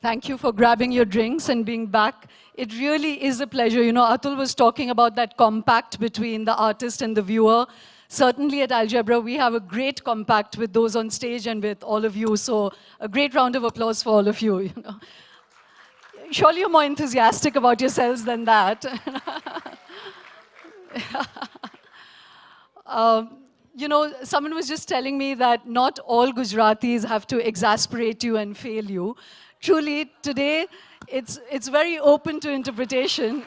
Thank you for grabbing your drinks and being back. It really is a pleasure. You know, Atul was talking about that compact between the artist and the viewer. Certainly at Algebra, we have a great compact with those on stage and with all of you. So a great round of applause for all of you. You know. Surely you're more enthusiastic about yourselves than that. You know, someone was just telling me that not all Gujaratis have to exasperate you and fail you. Truly, today, it's very open to interpretation.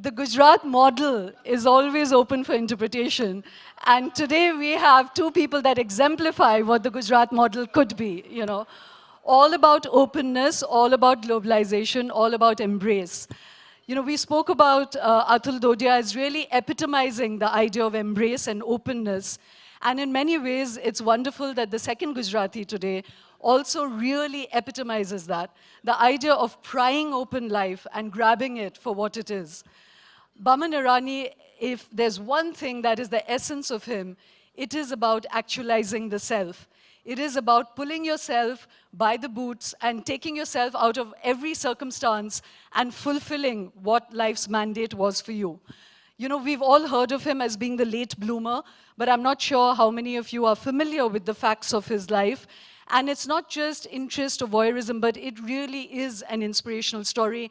The Gujarat model is always open for interpretation. And today we have two people that exemplify what the Gujarat model could be, you know. All about openness, all about globalization, all about embrace. You know, we spoke about Atul Dodia as really epitomizing the idea of embrace and openness. And in many ways, it's wonderful that the second Gujarati today also really epitomizes that. The idea of prying open life and grabbing it for what it is. Boman Irani, if there's one thing that is the essence of him, it is about actualizing the self. It is about pulling yourself by the boots and taking yourself out of every circumstance and fulfilling what life's mandate was for you. You know, we've all heard of him as being the late bloomer, but I'm not sure how many of you are familiar with the facts of his life. And it's not just interest or voyeurism, but it really is an inspirational story.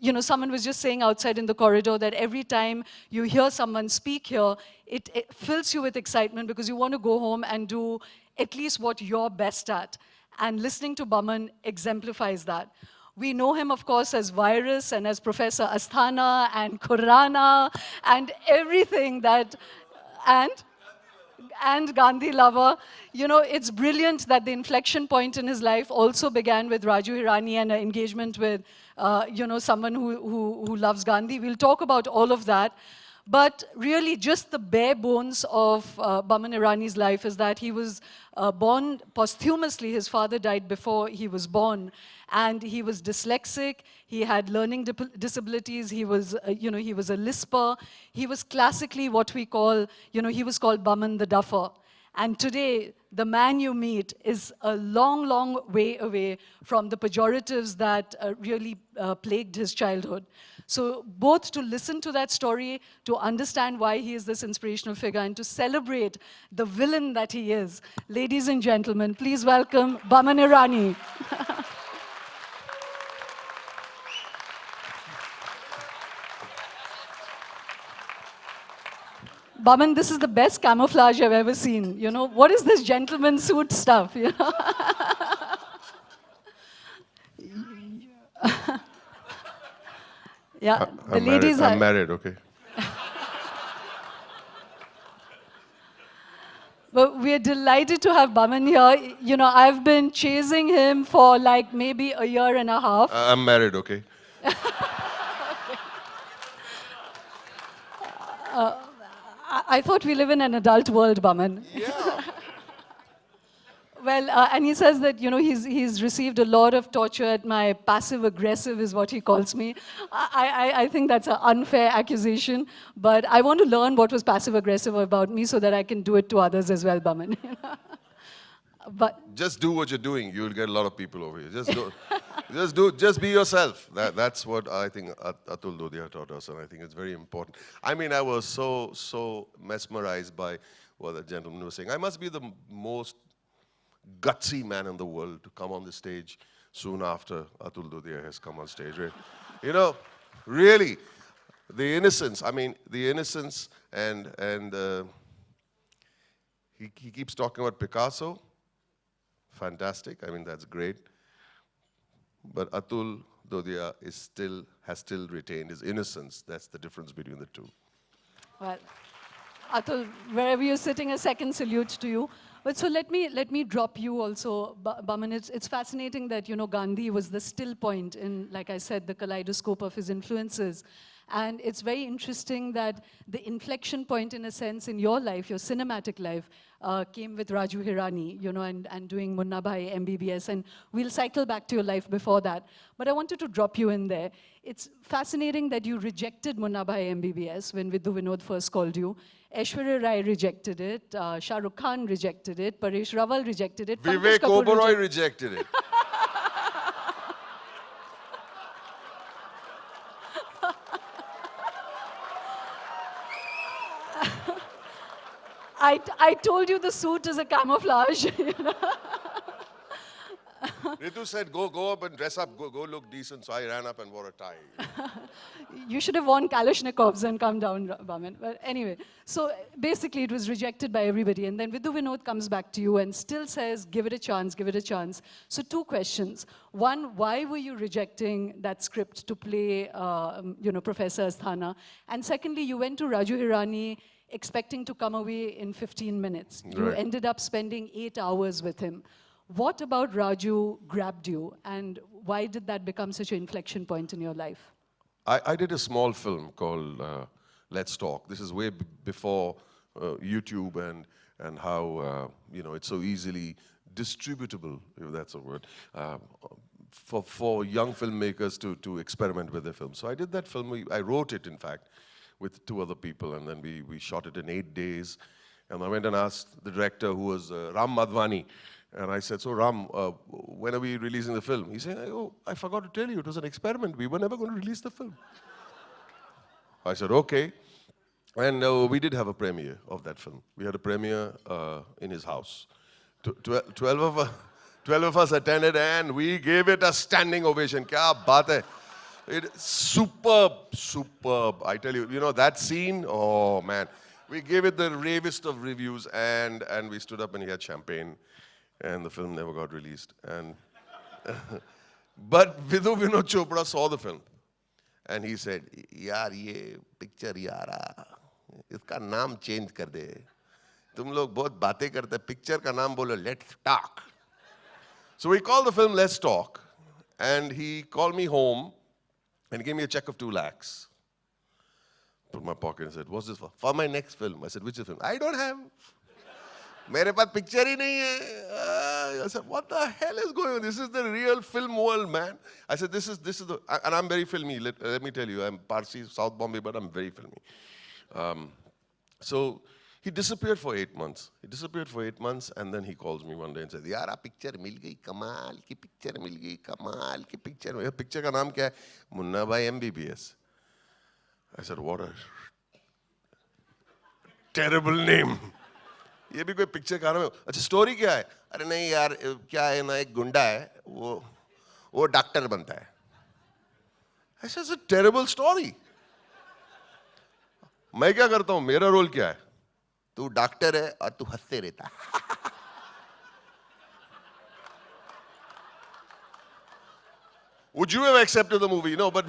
You know, someone was just saying outside in the corridor that every time you hear someone speak here, it fills you with excitement because you want to go home and do at least what you're best at. And listening to Boman exemplifies that. We know him, of course, as Virus and as Professor Asthana and Khurrana and everything that, and Gandhi lover. You know, it's brilliant that the inflection point in his life also began with Raju Hirani and an engagement with, you know, someone who loves Gandhi. We'll talk about all of that. But really, just the bare bones of Boman Irani's life is that he was born posthumously. His father died before he was born. And he was dyslexic, he had learning disabilities, he was, you know, he was a lisper. He was classically what we call, you know, he was called Boman the Duffer. And today, the man you meet is a long, long way away from the pejoratives that really plagued his childhood. So both to listen to that story, to understand why he is this inspirational figure, and to celebrate the villain that he is. Ladies and gentlemen, please welcome Boman Irani. Boman, this is the best camouflage I've ever seen. You know, what is this gentleman suit stuff? You know? Yeah, the ladies I'm married, okay. But we're delighted to have Boman here. You know, I've been chasing him for like maybe a year and a half. I'm married, okay. I thought we live in an adult world, Boman. Yeah. Well, and he says that, you know, he's received a lot of torture at my passive-aggressive is what he calls me. I think that's an unfair accusation, but I want to learn what was passive-aggressive about me so that I can do it to others as well, Boman. But just do what you're doing. You'll get a lot of people over here. Just be yourself. That's what I think Atul Dodia taught us, and I think it's very important. I mean, I was so mesmerized by what the gentleman was saying. I must be the most gutsy man in the world to come on the stage soon after Atul Dodia has come on stage. Right? You know, really, the innocence. I mean, the innocence, and he keeps talking about Picasso. Fantastic. I mean, that's great. But Atul Dodia has still retained his innocence. That's the difference between the two. Well, Atul, wherever you're sitting, a second salute to you. But so let me drop you also, Boman. It's fascinating that, you know, Gandhi was the still point in, like I said, the kaleidoscope of his influences. And it's very interesting that the inflection point, in a sense, in your life, your cinematic life, came with Raju Hirani, you know, and doing Munnabhai MBBS. And we'll cycle back to your life before that. But I wanted to drop you in there. It's fascinating that you rejected Munnabhai MBBS when Vidhu Vinod first called you. Aishwarya Rai rejected it, Shah Rukh Khan rejected it, Paresh Rawal rejected it, Vivek Oberoi rejected it. I told you the suit is a camouflage. You know? Ritu said, go up and dress up, go look decent. So I ran up and wore a tie. You should have worn Kalashnikovs and come down, Boman. But anyway, so basically it was rejected by everybody. And then Vidhu Vinod comes back to you and still says, give it a chance, give it a chance. So 2 questions. One, why were you rejecting that script to play, you know, Professor Asthana? And secondly, you went to Raju Hirani expecting to come away in 15 minutes. Right. You ended up spending 8 hours with him. What about Raju grabbed you, and why did that become such an inflection point in your life? I did a small film called Let's Talk. This is way before YouTube and how you know, it's so easily distributable, if that's a word, for young filmmakers to experiment with their film. So I did that film. I wrote it, in fact, with 2 other people, and then we shot it in 8 days. And I went and asked the director, who was Ram Madhvani, and I said, so Ram, when are we releasing the film? He said, oh, I forgot to tell you, it was an experiment. We were never going to release the film. I said, okay. And we did have a premiere of that film. We had a premiere in his house. 12 of us attended, and we gave it a standing ovation. Kya baat hai? It's superb, superb. I tell you, you know, that scene, oh man. We gave it the ravest of reviews, and we stood up and he had champagne, and the film never got released. And but Vidhu Vinod Chopra saw the film, and he said, "Yaar, ye picture yaara, iska naam change kar de. Tum log bahut baatein karte, picture ka naam bolo, Let's Talk." So we called the film Let's Talk, and he called me home and gave me a check of 2 lakhs. Put in my pocket and said, what's this for? For my next film. I said, which is film? I don't have. मेरे पास picture ही नहीं है. I said, what the hell is going on? This is the real film world, man. I said, this is the, and I'm very filmy. Let me tell you, I'm Parsi, South Bombay, but I'm very filmy. So he disappeared for 8 months. He disappeared for 8 months, and then he calls me one day and said, यार picture मिल गई, कमाल की picture मिल गई, कमाल की picture. Picture का नाम क्या है? Munnabhai MBBS. I said, what a terrible name. ये भी कोई पिक्चर का नाम है. अच्छा स्टोरी क्या है? अरे नहीं यार, क्या है ना, एक गुंडा है, वो डॉक्टर बनता है. I said, it's a terrible story. मैं क्या करता हूँ? मेरा रोल क्या है? तू डॉक्टर है और तू हंसते रहता है. Would you have accepted the movie? No, but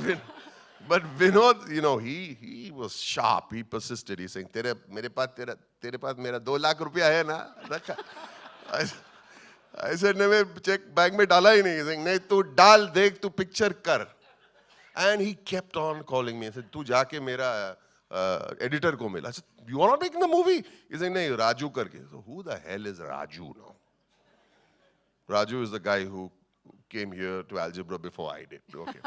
Vinod, you know, he was sharp. He persisted. He's saying, तेरे पास मेरा 2 लाख रुपया है ना? रखा. I said, नहीं, मैं चेक बैंक में डाला ही नहीं. He's saying, नहीं, तू डाल, देख, तू पिक्चर कर. And he kept on calling me and said, तू जाके मेरा editor को मिला. I said, you are not making the movie? He's saying, नहीं, Raju करके. So who the hell is Raju now? Raju is the guy who came here to Algebra before I did. Okay.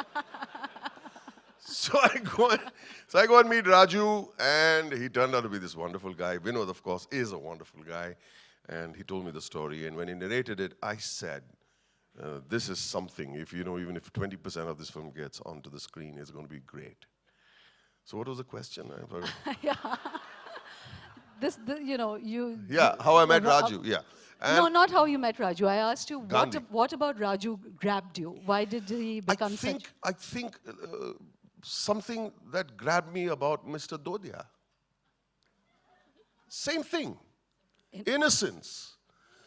So I go and meet Raju, and he turned out to be this wonderful guy. Vinod, of course, is a wonderful guy. And he told me the story. And when he narrated it, I said, this is something. If you know, even if 20% of this film gets onto the screen, it's going to be great. So what was the question? Yeah. You know, you... Yeah, how I met Raju, yeah. And no, not how you met Raju. I asked you, Gandhi. what about Raju grabbed you? Why did he become such... I think something that grabbed me about Mr. Dodia. Same thing. Innocence.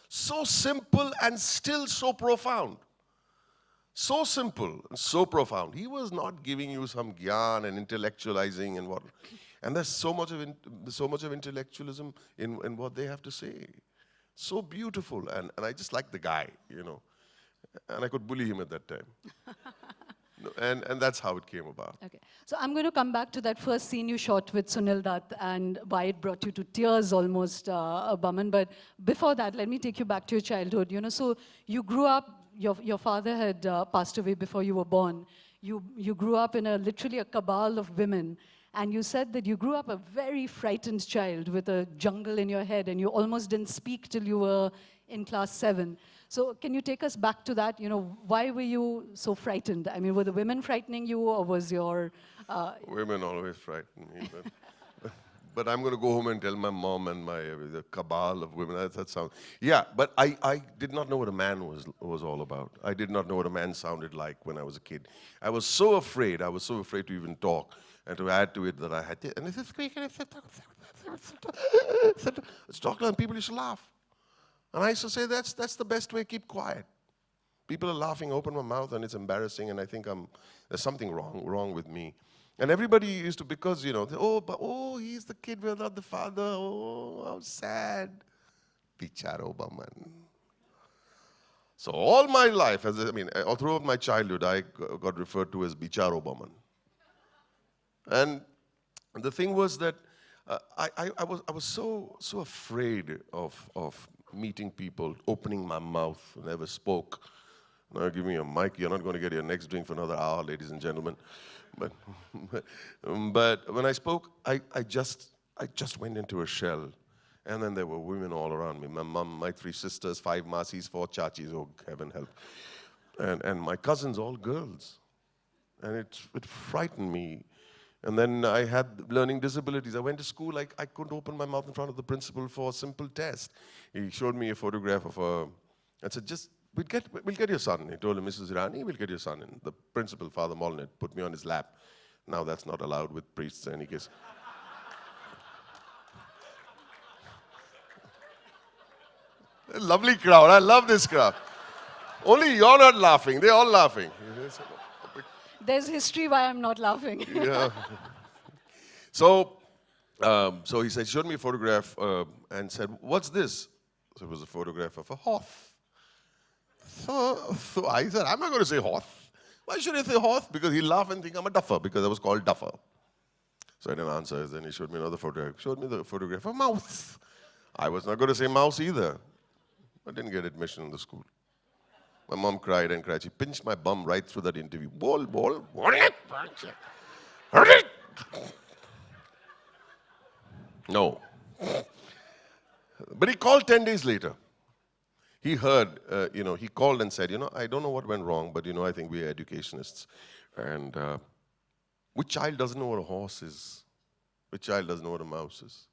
So simple and still so profound. So simple and so profound. He was not giving you some gyan and intellectualizing and what. And there's so much of intellectualism in what they have to say. So beautiful. And I just like the guy, you know. And I could bully him at that time. And that's how it came about. Okay. So I'm going to come back to that first scene you shot with Sunil Dutt and why it brought you to tears almost, Boman. But before that, let me take you back to your childhood. So you grew up, your father had passed away before you were born. You grew up in literally a cabal of women. And you said that you grew up a very frightened child with a jungle in your head, and you almost didn't speak till you were in class 7. So can you take us back to that? Why were you so frightened? I mean, were the women frightening you, or was your... Women always frighten me. But I'm going to go home and tell my mom and the cabal of women. That sounds... Yeah, but I did not know what a man was all about. I did not know what a man sounded like when I was a kid. I was so afraid. I was so afraid to even talk. And to add to it that I had to... And this is quick, and I said... It's talking, and people used to laugh. And I used to say, that's the best way, keep quiet. People are laughing, open my mouth, and it's embarrassing, and I think there's something wrong with me. And everybody used to, because, he's the kid without the father, oh, how sad. Bicharo Boman. So all my life, all throughout my childhood, I got referred to as Bicharo Boman. And the thing was that I was so afraid of meeting people, opening my mouth, never spoke. Now give me a mic, you're not going to get your next drink for another hour, ladies and gentlemen. But when I spoke, I just went into a shell. And then there were women all around me. My mom, my 3 sisters, 5 masis, 4 chachis, oh heaven help. And my cousins, all girls. And it frightened me. And then I had learning disabilities. I went to school, I couldn't open my mouth in front of the principal for a simple test. He showed me a photograph of I said, we'll get your son. He told him, Mrs. Irani, we'll get your son. And the principal, Father Molnett, put me on his lap. Now that's not allowed with priests in any case. A lovely crowd, I love this crowd. Only you're not laughing, they're all laughing. There's history why I'm not laughing. Yeah. So he said, showed me a photograph and said, what's this? So it was a photograph of a horse. So I said, I'm not going to say horse. Why should I say horse? Because he'll laugh and think I'm a duffer, because I was called duffer. So I didn't answer. Then he showed me another photograph. Showed me the photograph of a mouse. I was not going to say mouse either. I didn't get admission in the school. My mom cried and cried. She pinched my bum right through that interview. Bol. No. But he called 10 days later. He heard, he called and said, I don't know what went wrong, but, I think we are educationists. And which child doesn't know what a horse is? Which child doesn't know what a mouse is?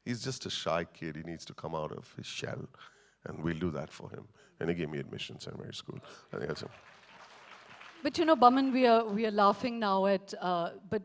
He's just a shy kid. He needs to come out of his shell. And we'll do that for him. And he gave me admission to St. Mary's School. I think that's it. But Boman, we are laughing now at, but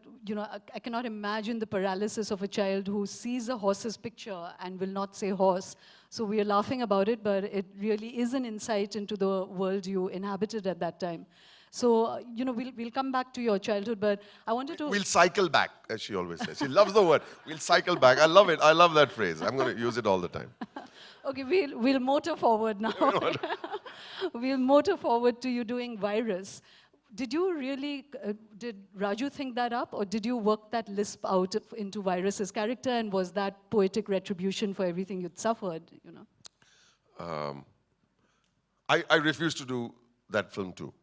I cannot imagine the paralysis of a child who sees a horse's picture and will not say horse. So we are laughing about it, but it really is an insight into the world you inhabited at that time. So, we'll come back to your childhood, but I wanted to... We'll cycle back, as she always says. She loves the word. We'll cycle back. I love it. I love that phrase. I'm going to use it all the time. Okay, we'll motor forward now. We'll motor forward to you doing Virus. Did you really, did Raju think that up, or did you work that lisp out into Virus's character, and was that poetic retribution for everything you'd suffered, I refused to do that film too.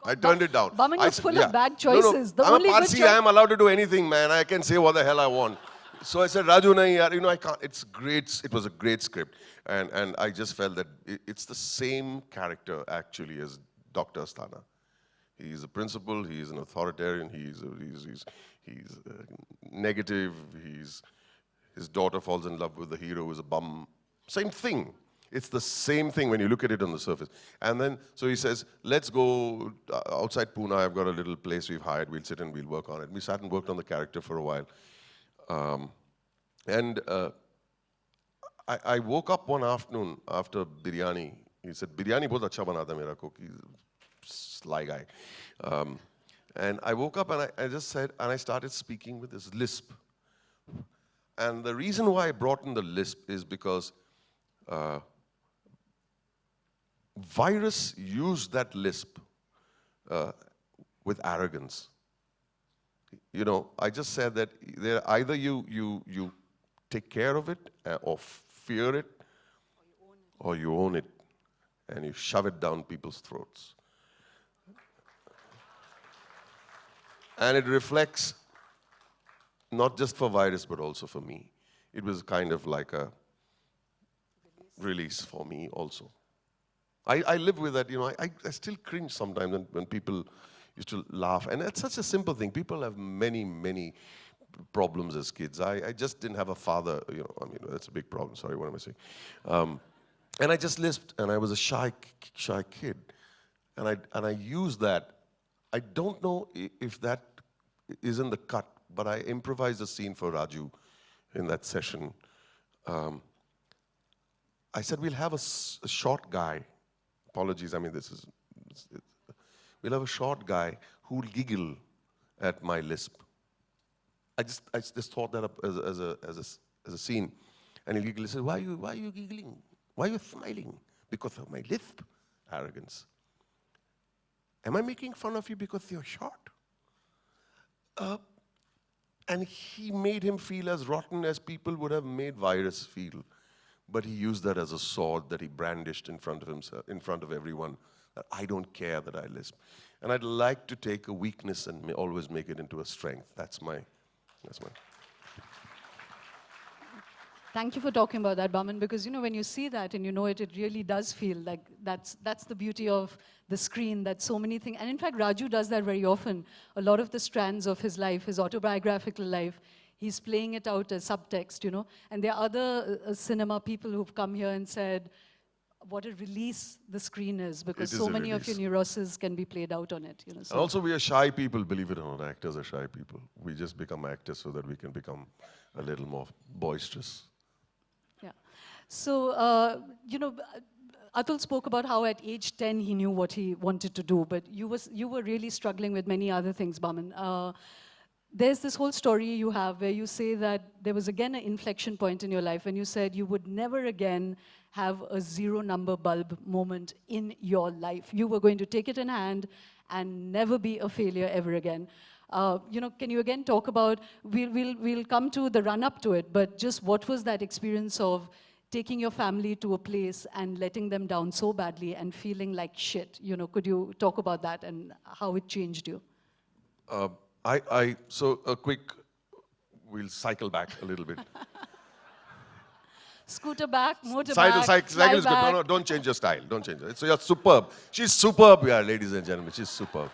I turned it down. Boman, you're full of bad choices. No. I'm a Parsi, I am allowed to do anything, man. I can say what the hell I want. So I said, Raju, nahi, I can't. It's great. It was a great script. And I just felt that it's the same character, actually, as Dr. Asthana. He's a principal, he's an authoritarian, he's negative, his daughter falls in love with the hero who's a bum. Same thing. It's the same thing when you look at it on the surface. And then, so he says, let's go outside Pune. I've got a little place we've hired. We'll sit and we'll work on it. We sat and worked on the character for a while. I woke up one afternoon after biryani. He said, biryani bahut acha banata mera cook. He's a sly guy. And I woke up and I just said, and I started speaking with this lisp. And the reason why I brought in the lisp is because Virus used that lisp with arrogance. You know, I just said that either you take care of it or fear it, or you own it and you shove it down people's throats. And it reflects not just for virus, but also for me. It was kind of like a release for me also. I live with that, you know, I still cringe sometimes when people used to laugh. And it's such a simple thing. People have many, many problems as kids. I just didn't have a father, you know, I mean, that's a big problem. Sorry, what am I saying? And I just lisped, and I was a shy kid. And I used that. I don't know if that is in the cut, but I improvised a scene for Raju in that session. I said, we'll have a short guy. Apologies, I mean, we'll have a short guy who'll giggle at my lisp. I just thought that up as a scene. And he'll giggle. He said, why are you giggling? Why are you smiling? Because of my lisp arrogance. Am I making fun of you because you're short? And he made him feel as rotten as people would have made virus feel. But he used that as a sword that he brandished in front of himself, in front of everyone. That I don't care that I lisp. And I'd like to take a weakness and always make it into a strength. That's my. Thank you for talking about that, Boman, because, you know, when you see that and you know it, it really does feel like that's the beauty of the screen, that so many things. And in fact, Raju does that very often. A lot of the strands of his life, his autobiographical life, he's playing it out as subtext, you know. And there are other cinema people who've come here and said, what a release the screen is, because so many of your neuroses can be played out on it, you know. So. And also, we are shy people, believe it or not. Actors are shy people. We just become actors so that we can become a little more boisterous. Yeah. So, you know, Atul spoke about how at age 10 he knew what he wanted to do, but you were really struggling with many other things, Boman. There's this whole story you have where you say that there was again an inflection point in your life when you said you would never again have a zero number bulb moment in your life. You were going to take it in hand and never be a failure ever again. You know, can you again talk about, we'll come to the run up to it, but just what was that experience of taking your family to a place and letting them down so badly and feeling like shit? You know, could you talk about that and how it changed you? So a quick, we'll cycle back a little bit. Scooter back, motor Cycle back, is good. No, don't change your style. Don't change it. So you're superb. She's superb, yeah, ladies and gentlemen. She's superb.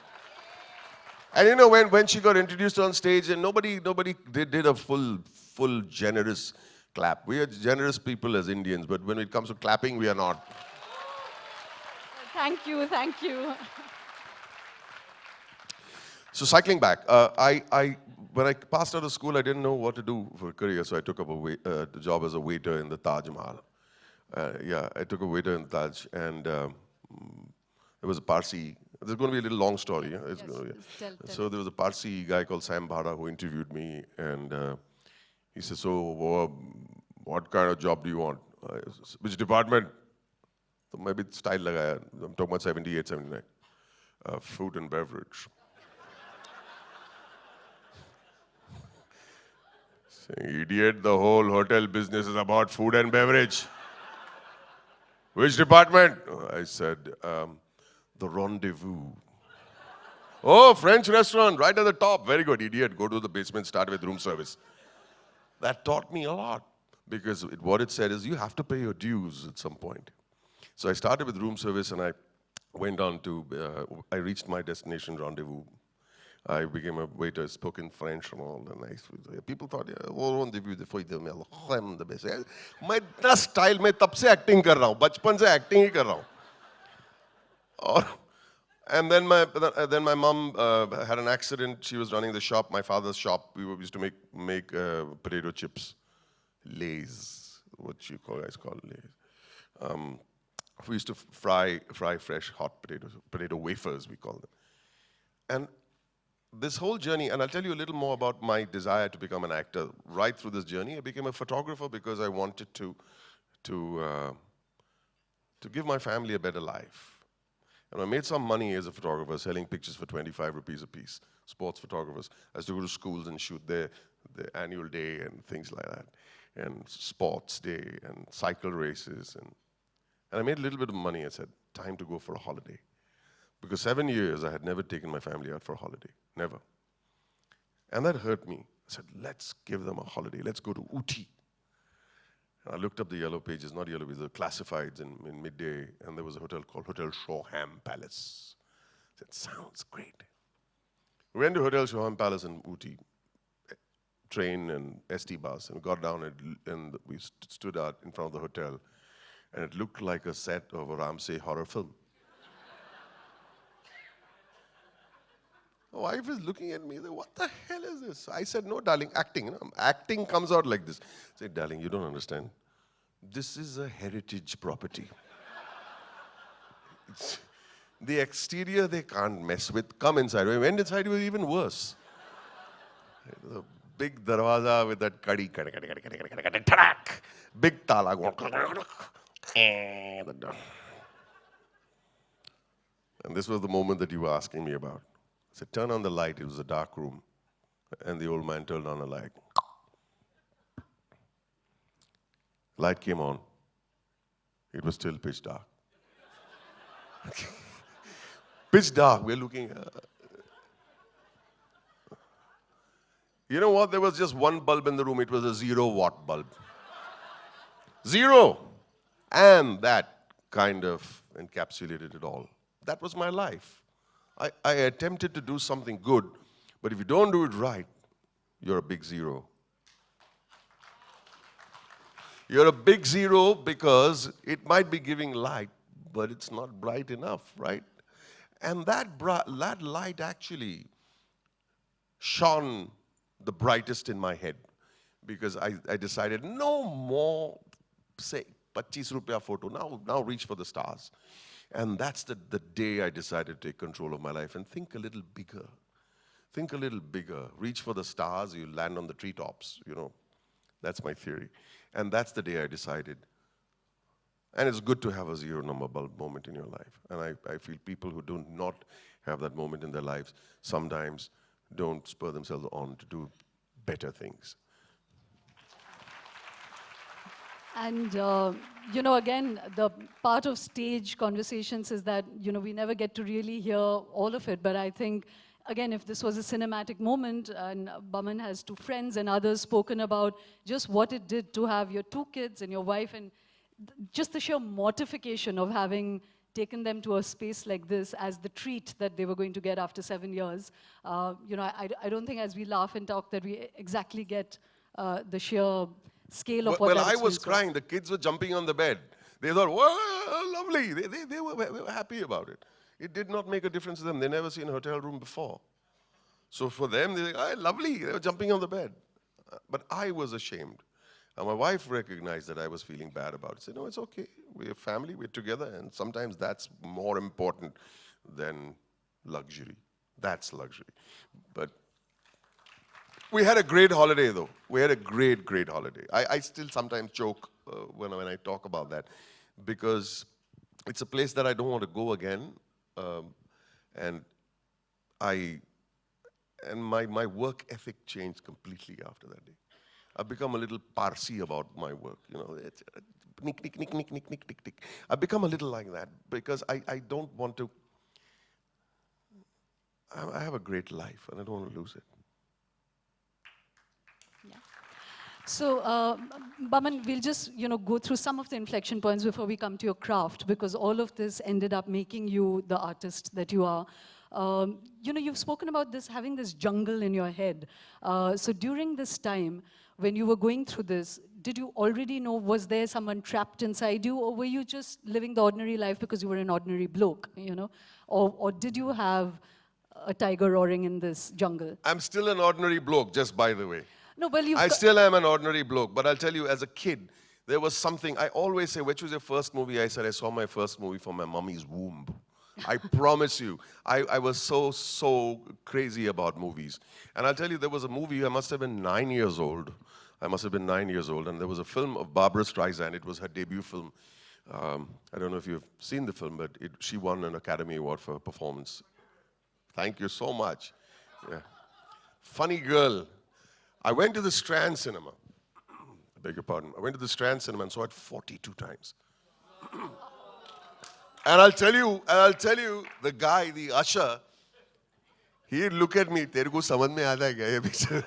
And you know, when she got introduced on stage, and nobody did a full generous clap. We are generous people as Indians, but when it comes to clapping, we are not. Thank you, thank you. So cycling back, when I passed out of school, I didn't know what to do for a career, so I took up a job as a waiter in the Taj Mahal. Yeah, I took a waiter in the Taj, and there was a Parsi. There's going to be a little long story. Yeah? Tell So there was a Parsi guy called Sam Bhara who interviewed me, and he said, so what kind of job do you want? Which department? So maybe style lagaya. I'm talking about 78, 79. Food and beverage. Idiot, the whole hotel business is about food and beverage. Which department? I said, the Rendezvous. Oh, French restaurant, right at the top. Very good, idiot. Go to the basement, start with room service. That taught me a lot, because what it said is you have to pay your dues at some point. So I started with room service, and I went on to, I reached my destination, Rendezvous. I became a waiter, spoke in French and all, and people thought, वो Rendezvous foi the best. मैं इतना style में तब से acting कर रहा हूँ, बचपन से acting ही कर रहा हूँ. And then my mom had an accident. She was running the shop, my father's shop. We used to make potato chips, Lays, what you guys call Lays. We used to fry fresh hot potato wafers, we call them. And this whole journey, and I'll tell you a little more about my desire to become an actor. Right through this journey, I became a photographer because I wanted to give my family a better life. And I made some money as a photographer, selling pictures for 25 rupees a piece, sports photographers. I used to go to schools and shoot their annual day and things like that, and sports day and cycle races. And I made a little bit of money. I said, time to go for a holiday. Because 7 years, I had never taken my family out for a holiday, never. And that hurt me. I said, let's give them a holiday. Let's go to Ooty. And I looked up the yellow pages, not yellow pages, the classifieds in midday, and there was a hotel called Hotel Shoham Palace. I said, sounds great. We went to Hotel Shoham Palace in Ooty, train and ST bus, and got down and we stood out in front of the hotel, and it looked like a set of a Ramsey horror film. My wife is looking at me, what the hell is this? I said, no, darling, acting. You know, acting comes out like this. I said, darling, you don't understand. This is a heritage property. The exterior they can't mess with. Come inside. When we went inside, it was even worse. The big darwaza with that kadi, big tala going. And this was the moment that you were asking me about. I said, turn on the light. It was a dark room. And the old man turned on a light. Light came on. It was still pitch dark. Pitch dark. We're looking. You know what? There was just one bulb in the room. It was a 0-watt bulb. 0. And that kind of encapsulated it all. That was my life. I attempted to do something good, but if you don't do it right, you're a big 0. You're a big 0 because it might be giving light, but it's not bright enough, right? And that light actually shone the brightest in my head because I decided no more, say, 25 rupiah photo, now reach for the stars. And that's the day I decided to take control of my life and think a little bigger. Think a little bigger. Reach for the stars, you land on the treetops, you know. That's my theory. And that's the day I decided. And it's good to have a 0 number bulb moment in your life. And I feel people who do not have that moment in their lives sometimes don't spur themselves on to do better things. And, you know, again, the part of stage conversations is that, you know, we never get to really hear all of it. But I think, again, if this was a cinematic moment, and Boman has 2 friends and others spoken about just what it did to have your 2 kids and your wife, and just the sheer mortification of having taken them to a space like this as the treat that they were going to get after 7 years. You know, I don't think as we laugh and talk that we exactly get the sheer scale of what that I was experience crying. The kids were jumping on the bed. They thought, whoa, lovely. They were happy about it. It did not make a difference to them. They never seen a hotel room before. So for them, they like, lovely. They were jumping on the bed. But I was ashamed. And my wife recognized that I was feeling bad about it. She said, no, it's okay. We're a family. We're together. And sometimes that's more important than luxury. That's luxury. But we had a great holiday, though. We had a great, great holiday. I still sometimes joke when I talk about that because it's a place that I don't want to go again. And my work ethic changed completely after that day. I've become a little Parsi about my work. You know, it's, nick, nick, nick, nick, nick, nick, nick, nick. I've become a little like that because I don't want to. I have a great life and I don't want to lose it. So, Boman, we'll just, you know, go through some of the inflection points before we come to your craft, because all of this ended up making you the artist that you are. You know, you've spoken about this, having this jungle in your head. So during this time, when you were going through this, did you already know, was there someone trapped inside you, or were you just living the ordinary life because you were an ordinary bloke, you know? Or did you have a tiger roaring in this jungle? I'm still an ordinary bloke, just by the way. No, well, I still am an ordinary bloke, but I'll tell you, as a kid, there was something, I always say, which was your first movie? I said, I saw my first movie from my mommy's womb. I promise you, I was so crazy about movies. And I'll tell you, there was a movie, I must have been 9 years old. I must have been 9 years old, and there was a film of Barbra Streisand. It was her debut film, I don't know if you've seen the film, but she won an Academy Award for her performance. Thank you so much. Yeah. Funny girl. I went to the Strand Cinema. I beg your pardon. I went to the Strand Cinema and saw it 42 times. And I'll tell you, the guy, the usher, he'd look at me, तेरे को समझ में आता है क्या ये picture?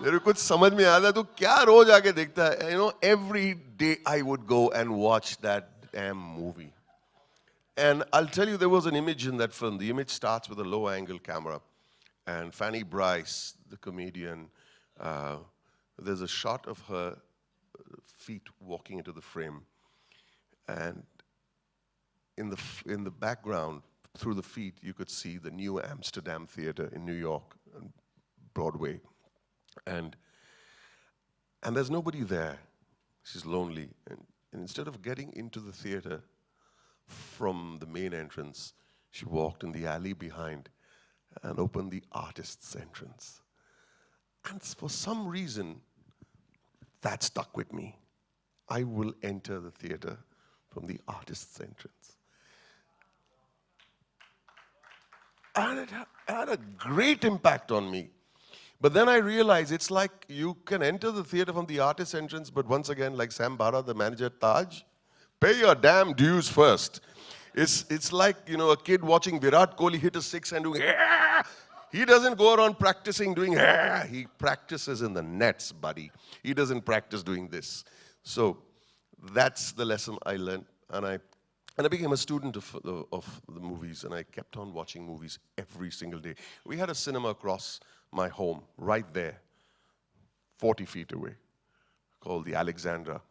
तेरे को कुछ समझ में आता है तो क्या रोज आके देखता है? You know, every day I would go and watch that damn movie. And I'll tell you, there was an image in that film. The image starts with a low-angle camera. And Fanny Brice, the comedian, there's a shot of her feet walking into the frame. And in the background, through the feet, you could see the New Amsterdam Theater in New York, Broadway. And there's nobody there. She's lonely. And instead of getting into the theater from the main entrance, she walked in the alley behind and opened the artist's entrance. And for some reason, that stuck with me. I will enter the theater from the artist's entrance. And it had a great impact on me. But then I realized it's like you can enter the theater from the artist's entrance, but once again, like Sam Bara, the manager at Taj, pay your damn dues first. It's like, you know, a kid watching Virat Kohli hit a six and doing, Aah! He doesn't go around practicing doing, Aah! He practices in the nets, buddy. He doesn't practice doing this. So that's the lesson I learned. And I became a student of the movies, and I kept on watching movies every single day. We had a cinema across my home, right there, 40 feet away, called the Alexandra.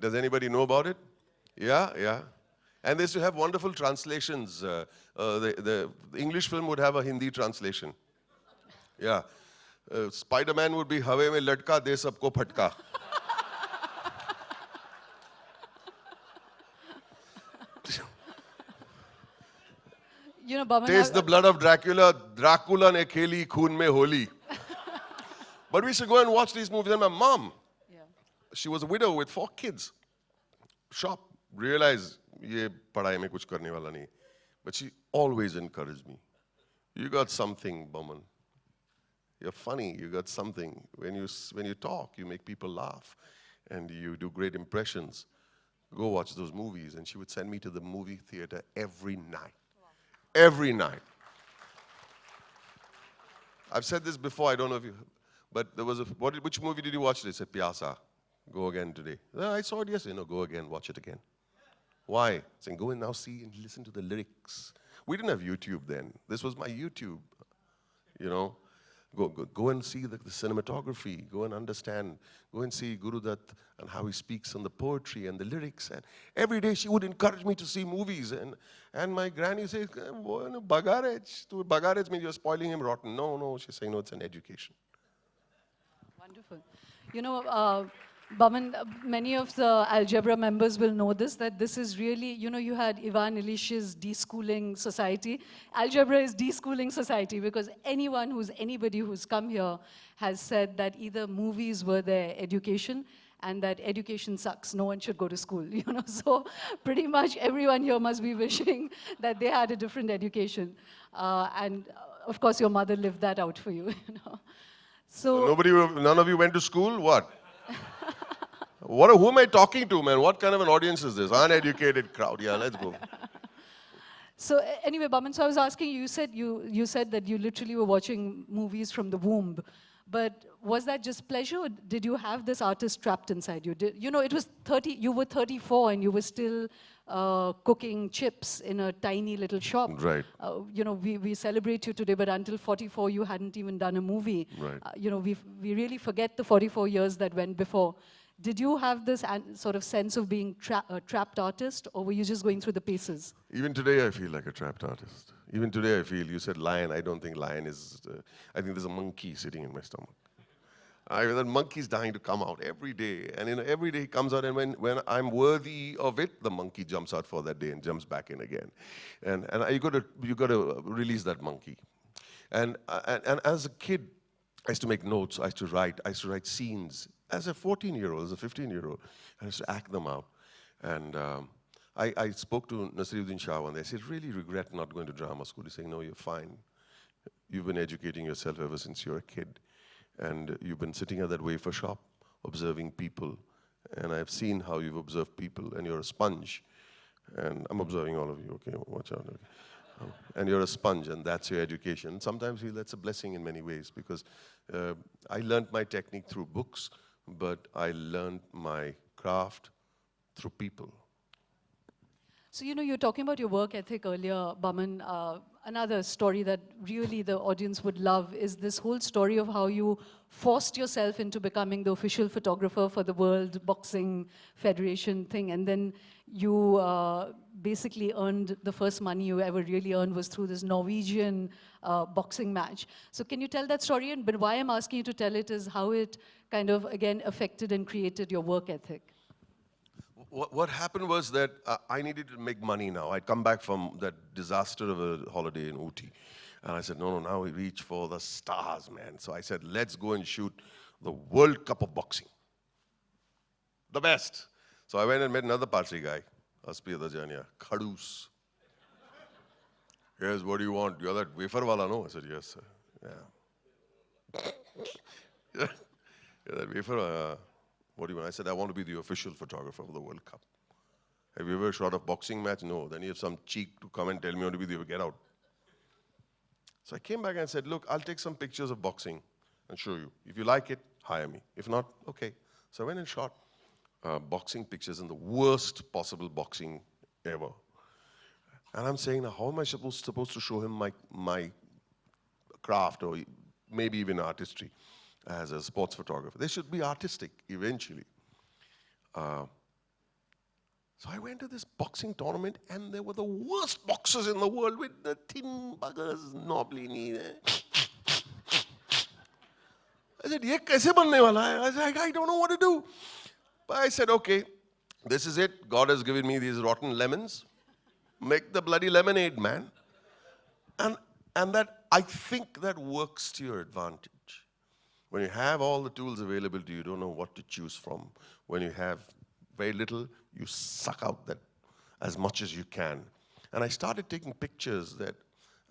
Does anybody know about it? Yeah, yeah. And they used to have wonderful translations. The English film would have a Hindi translation. Yeah. Spider-Man would be Hawe mein latka, de sabko phatka. You know, Boman, Taste the blood of Dracula, Dracula ne kheli khoon mein holi. But we used to go and watch these movies, and my mom, she was a widow with 4 kids. Shop, realized, ye padhai mein kuch karne wala nahi. But she always encouraged me. You got something, Boman. You're funny, you got something. When you talk, you make people laugh. And you do great impressions. Go watch those movies. And she would send me to the movie theater every night. Every night. I've said this before, I don't know if you, but there was which movie did you watch today? I said, Pyasa. Go again today. I saw it yesterday. No, go again, watch it again. Why? Saying, go and now see and listen to the lyrics. We didn't have YouTube then. This was my YouTube. You know, go and see the cinematography. Go and understand. Go and see Guru Dutt and how he speaks and the poetry and the lyrics. And every day she would encourage me to see movies. And my granny says, Bagaraj. Bagaraj means you're spoiling him rotten. No, she's saying, no, it's an education. Wonderful. You know, Boman, many of the Algebra members will know this, that this is really, you know, you had Ivan Ilish's deschooling society. Algebra is deschooling society because anybody who's come here has said that either movies were their education and that education sucks, no one should go to school, you know. So pretty much everyone here must be wishing that they had a different education. And of course, your mother lived that out for you, you know. So none of you went to school? What? Who am I talking to, man? What kind of an audience is this? Uneducated crowd. Yeah, let's go. So anyway, Boman, so I was asking you, you said that you literally were watching movies from the womb. But was that just pleasure, or did you have this artist trapped inside you? You know, it was you were 34 and you were still cooking chips in a tiny little shop. Right. You know, we celebrate you today, but until 44, you hadn't even done a movie. Right. You know, we really forget the 44 years that went before. Did you have this sort of sense of being a trapped artist, or were you just going through the paces? Even today, I feel like a trapped artist. Even today, I feel, you said lion. I don't think lion is, I think there's a monkey sitting in my stomach. That monkey's dying to come out every day. And you know, every day he comes out, and when I'm worthy of it, the monkey jumps out for that day and jumps back in again. And you got to release that monkey. And as a kid, I used to make notes. I used to write scenes. as a 14-year-old, as a 15-year-old, I used to act them out. And I spoke to Nasiruddin Shah one day. I said, really regret not going to drama school. He's saying, no, you're fine. You've been educating yourself ever since you were a kid. And you've been sitting at that wafer shop, observing people. And I've seen how you've observed people, and you're a sponge. And I'm observing all of you, okay, watch out. Okay. And you're a sponge, and that's your education. Sometimes I feel that's a blessing in many ways, because I learned my technique through books, but I learned my craft through people. So, you know, you were talking about your work ethic earlier, Boman. Another story that really the audience would love is this whole story of how you forced yourself into becoming the official photographer for the World Boxing Federation thing. And then you basically earned the first money you ever really earned was through this Norwegian boxing match. So can you tell that story? And but why I'm asking you to tell it is how it kind of, again, affected and created your work ethic. What happened was that I needed to make money now. I'd come back from that disaster of a holiday in Ooty. And I said, no, now we reach for the stars, man. So I said, let's go and shoot the World Cup of Boxing. The best. So I went and met another Parsi guy, Aspi Adajania, Khadus. Yes, what do you want? You're that wafer wala, no? I said, yes, sir. Yeah. Yeah, that wafer. What do you want? I said, I want to be the official photographer of the World Cup. Have you ever shot a boxing match? No. Then you have some cheek to come and tell me you want to be the, get out. So I came back and said, look, I'll take some pictures of boxing and show you. If you like it, hire me. If not, okay. So I went and shot boxing pictures in the worst possible boxing ever. And I'm saying, now, how am I supposed to show him my craft or maybe even artistry as a sports photographer? They should be artistic eventually. So I went to this boxing tournament, and there were the worst boxers in the world with the thin buggers, knobbly knee. I said, ye kaise banne wala hai? I said, I don't know what to do. But I said, okay, this is it. God has given me these rotten lemons. Make the bloody lemonade, man. And that, I think that works to your advantage. When you have all the tools available to you, you don't know what to choose from. When you have very little, you suck out that as much as you can. And I started taking pictures that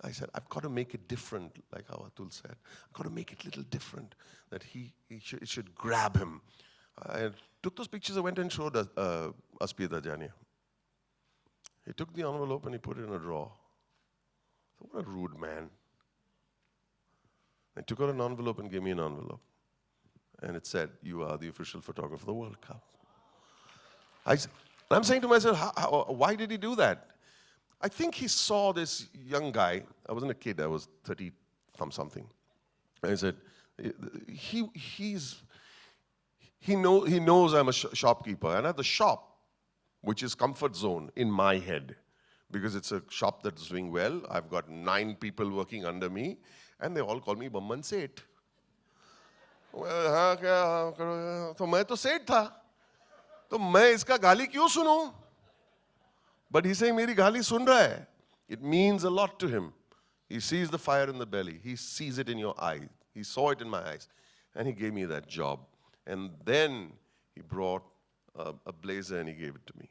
I said, I've got to make it different, like how Atul said. I've got to make it a little different, that it should grab him. I took those pictures, I went and showed Aspi Dajania. He took the envelope and he put it in a drawer. So what a rude man. He took out an envelope and gave me an envelope. And it said, you are the official photographer of the World Cup. I'm saying to myself, why did he do that? I think he saw this young guy. I wasn't a kid, I was 30 something. And he said, he knows I'm a shopkeeper. And at the shop, which is comfort zone in my head, because it's a shop that's doing well, I've got 9 people working under me, and they all call me Boman Seth. हाँ क्या तो मैं तो सेठ था तो मैं इसका गाली क्यों सुनूं? But he's saying मेरी गाली सुन रहा है. It means a lot to him. He sees the fire in the belly. He sees it in your eye. He saw it in my eyes. And he gave me that job. And then he brought a blazer and he gave it to me.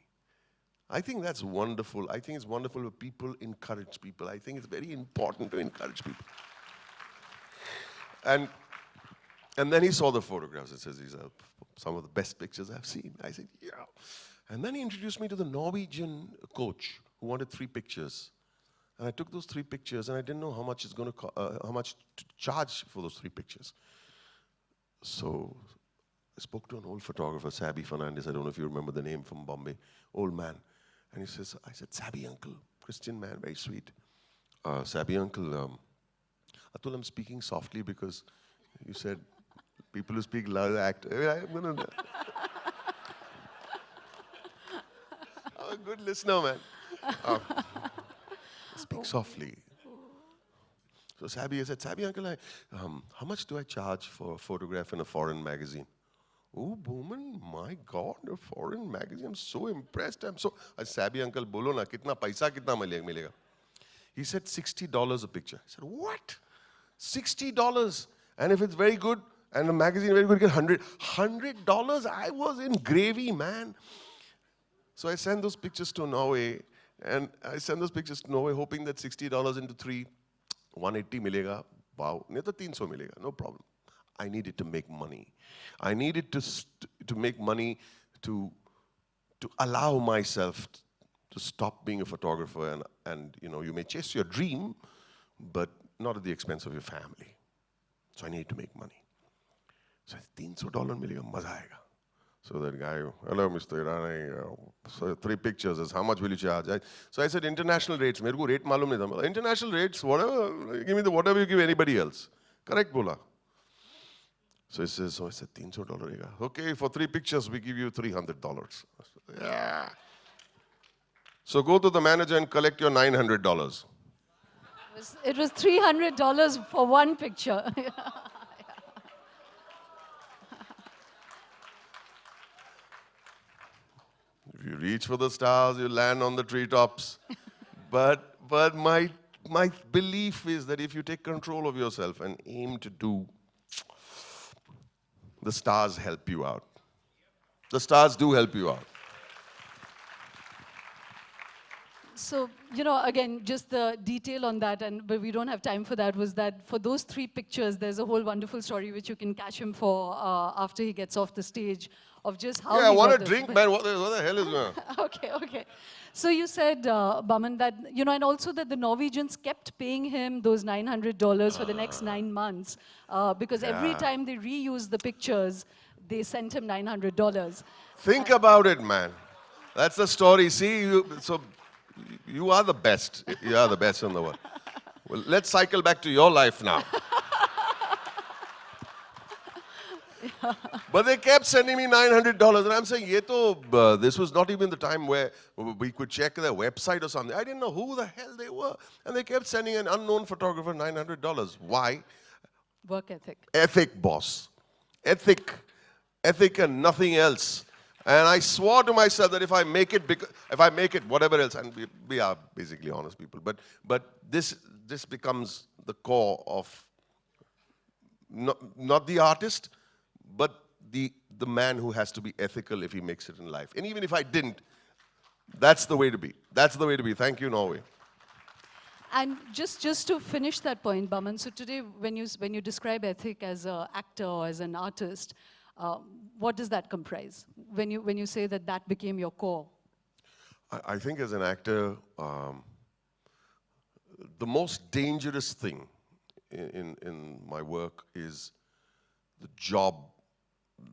I think that's wonderful. I think it's wonderful when people encourage people. I think it's very important to encourage people. And then he saw the photographs. It says, these are some of the best pictures I've seen. I said, yeah. And then he introduced me to the Norwegian coach who wanted 3 pictures. And I took those 3 pictures, and I didn't know how much it's going to how much to charge for those 3 pictures. So I spoke to an old photographer, Sabby Fernandez. I don't know if you remember the name, from Bombay. Old man. And he says, I said, Sabby uncle, Christian man, very sweet. Sabby uncle, Atul, I'm speaking softly because you said people who speak loud act. I'm a good listener, man. Speak softly. So Sabby, I said, Sabby uncle, how much do I charge for a photograph in a foreign magazine? Oh, Boman, my God, a foreign magazine. I'm so impressed. Sabby uncle, bolo na, kitna paisa, kitna milega? He said $60 a picture. I said, what? $60? And if it's very good, And a magazine where you could get $100. I was in gravy, man. So I sent those pictures to Norway, and I sent those pictures to Norway hoping that $60 into 3, 180 milega. Wow, nahi to 300 milega, no problem. I needed to make money. I needed to make money to allow myself to stop being a photographer, and you may chase your dream, but not at the expense of your family. So I needed to make money. So $300 milega, maza aayega. So that guy, hello, Mr. Irani, so 3 pictures is how much will you charge? So I said, international rates. Mere ko rate malum nahi tha. International rates, whatever, give me whatever you give anybody else. Correct, bola. So he says, so I said, $300. Okay, for 3 pictures, we give you $300. Yeah. So go to the manager and collect your $900. It was $300 for 1 picture. If you reach for the stars, you land on the treetops. But my belief is that if you take control of yourself and aim to do, the stars help you out. The stars do help you out. So, again, just the detail on that, but we don't have time for that, was that for those 3 pictures, there's a whole wonderful story which you can catch him for after he gets off the stage, of just how Yeah, I he want got a drink, man. What the hell is going on? Okay. So you said, Boman, that, and also that the Norwegians kept paying him those $900 for the next 9 months, because every time they reuse the pictures, they sent him $900. Think about it, man. That's the story. See, you are the best. You are the best in the world. Well, let's cycle back to your life now. But they kept sending me $900, and I'm saying, this was not even the time where we could check their website or something. I didn't know who the hell they were. And they kept sending an unknown photographer $900. Why? Work ethic. Ethic, boss. Ethic and nothing else. And I swore to myself that if I make it, whatever else, and we are basically honest people, but this becomes the core of not the artist, but the man who has to be ethical if he makes it in life. And even if I didn't, that's the way to be. That's the way to be. Thank you, Norway. And just to finish that point, Boman, so today when you describe ethic as an actor or as an artist, what does that comprise? When you say that became your core? I think as an actor, the most dangerous thing in my work is the job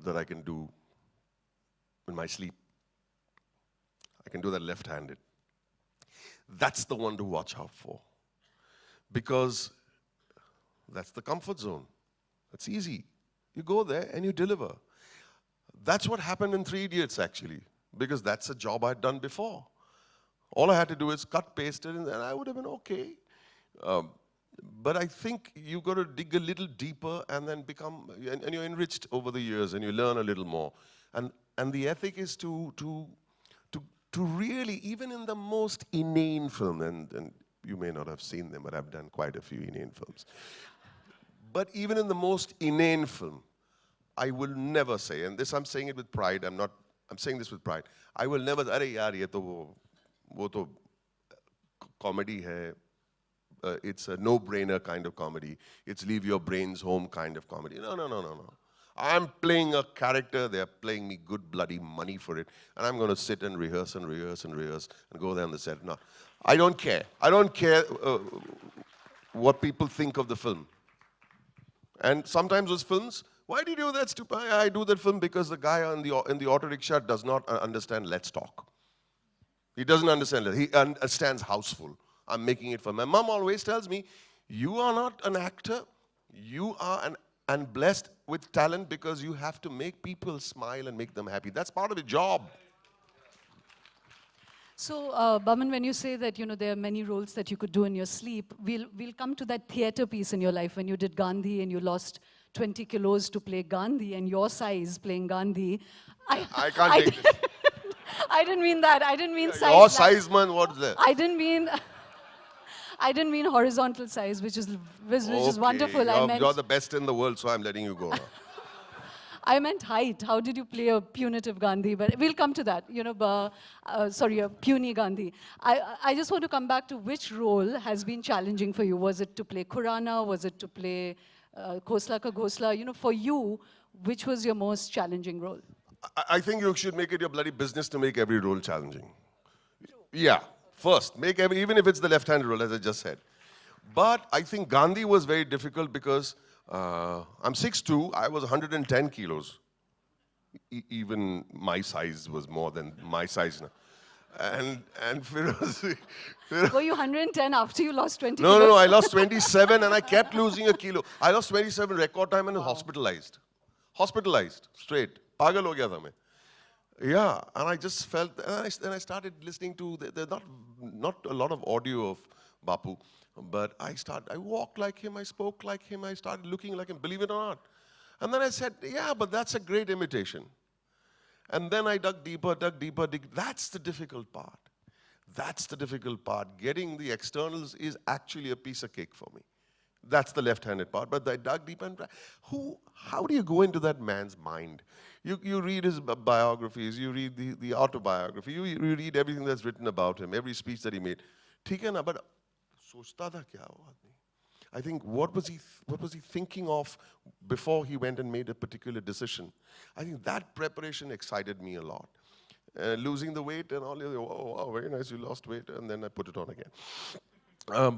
that I can do in my sleep. I can do that left-handed. That's the one to watch out for. Because that's the comfort zone. That's easy. You go there and you deliver. That's what happened in 3 Idiots, actually, because that's a job I'd done before. All I had to do is cut, paste it, and I would have been okay. But I think you've got to dig a little deeper and then become, and you're enriched over the years and you learn a little more. And the ethic is to really, even in the most inane film, and you may not have seen them, but I've done quite a few inane films. But even in the most inane film, I will never say, and this I'm saying it with pride, I'm saying this with pride, I will never say, "Arey yaar, ye to wo to comedy hai, it's a no-brainer kind of comedy, it's leave your brains home kind of comedy." No. I'm playing a character, they're paying me good bloody money for it, and I'm going to sit and rehearse and go there on the set. No, I don't care. I don't care what people think of the film. And sometimes those films, why do you do that stupid? I do that film because the guy in the auto rickshaw does not understand let's talk. He doesn't understand that. He understands houseful. I'm making it for my mom always tells me, you are not an actor. You are and blessed with talent because you have to make people smile and make them happy. That's part of the job. So, Boman, when you say that there are many roles that you could do in your sleep, we'll come to that theater piece in your life when you did Gandhi and you lost 20 kilos to play Gandhi and your size playing Gandhi. I can't take this. I didn't mean that. I didn't mean size. Your size, man, what's that? I didn't mean horizontal size, which is wonderful. You're the best in the world, so I'm letting you go now. I meant height. How did you play a punitive Gandhi? But we'll come to that. Sorry, a puny Gandhi. I just want to come back to which role has been challenging for you. Was it to play Khurana? Was it to play Khosla Ka Ghosla? For you, which was your most challenging role? I think you should make it your bloody business to make every role challenging. Yeah, first, even if it's the left-handed role, as I just said. But I think Gandhi was very difficult because I'm 6'2", I was 110 kilos. Even my size was more than my size now. And Firoz... Were you 110 after you lost 20 No, kilos? no, I lost 27 and I kept losing a kilo. I lost 27 record time and was hospitalized. Hospitalized, straight. Pagal ho gaya tha main. Yeah, and I just felt, and I started listening to, there's not a lot of audio of Bapu, but I walked like him, I spoke like him, I started looking like him, believe it or not. And then I said, yeah, but that's a great imitation. And then I dug deeper. That's the difficult part. That's the difficult part. Getting the externals is actually a piece of cake for me. That's the left-handed part. But I dug deep and how do you go into that man's mind? You read his biographies, you read the autobiography, you read everything that's written about him, every speech that he made. ठीक है ना, but सोचता था क्या वो आदमी? I think what was he thinking of before he went and made a particular decision? I think that preparation excited me a lot. Losing the weight and all, oh, wow, very nice, you lost weight, and then I put it on again.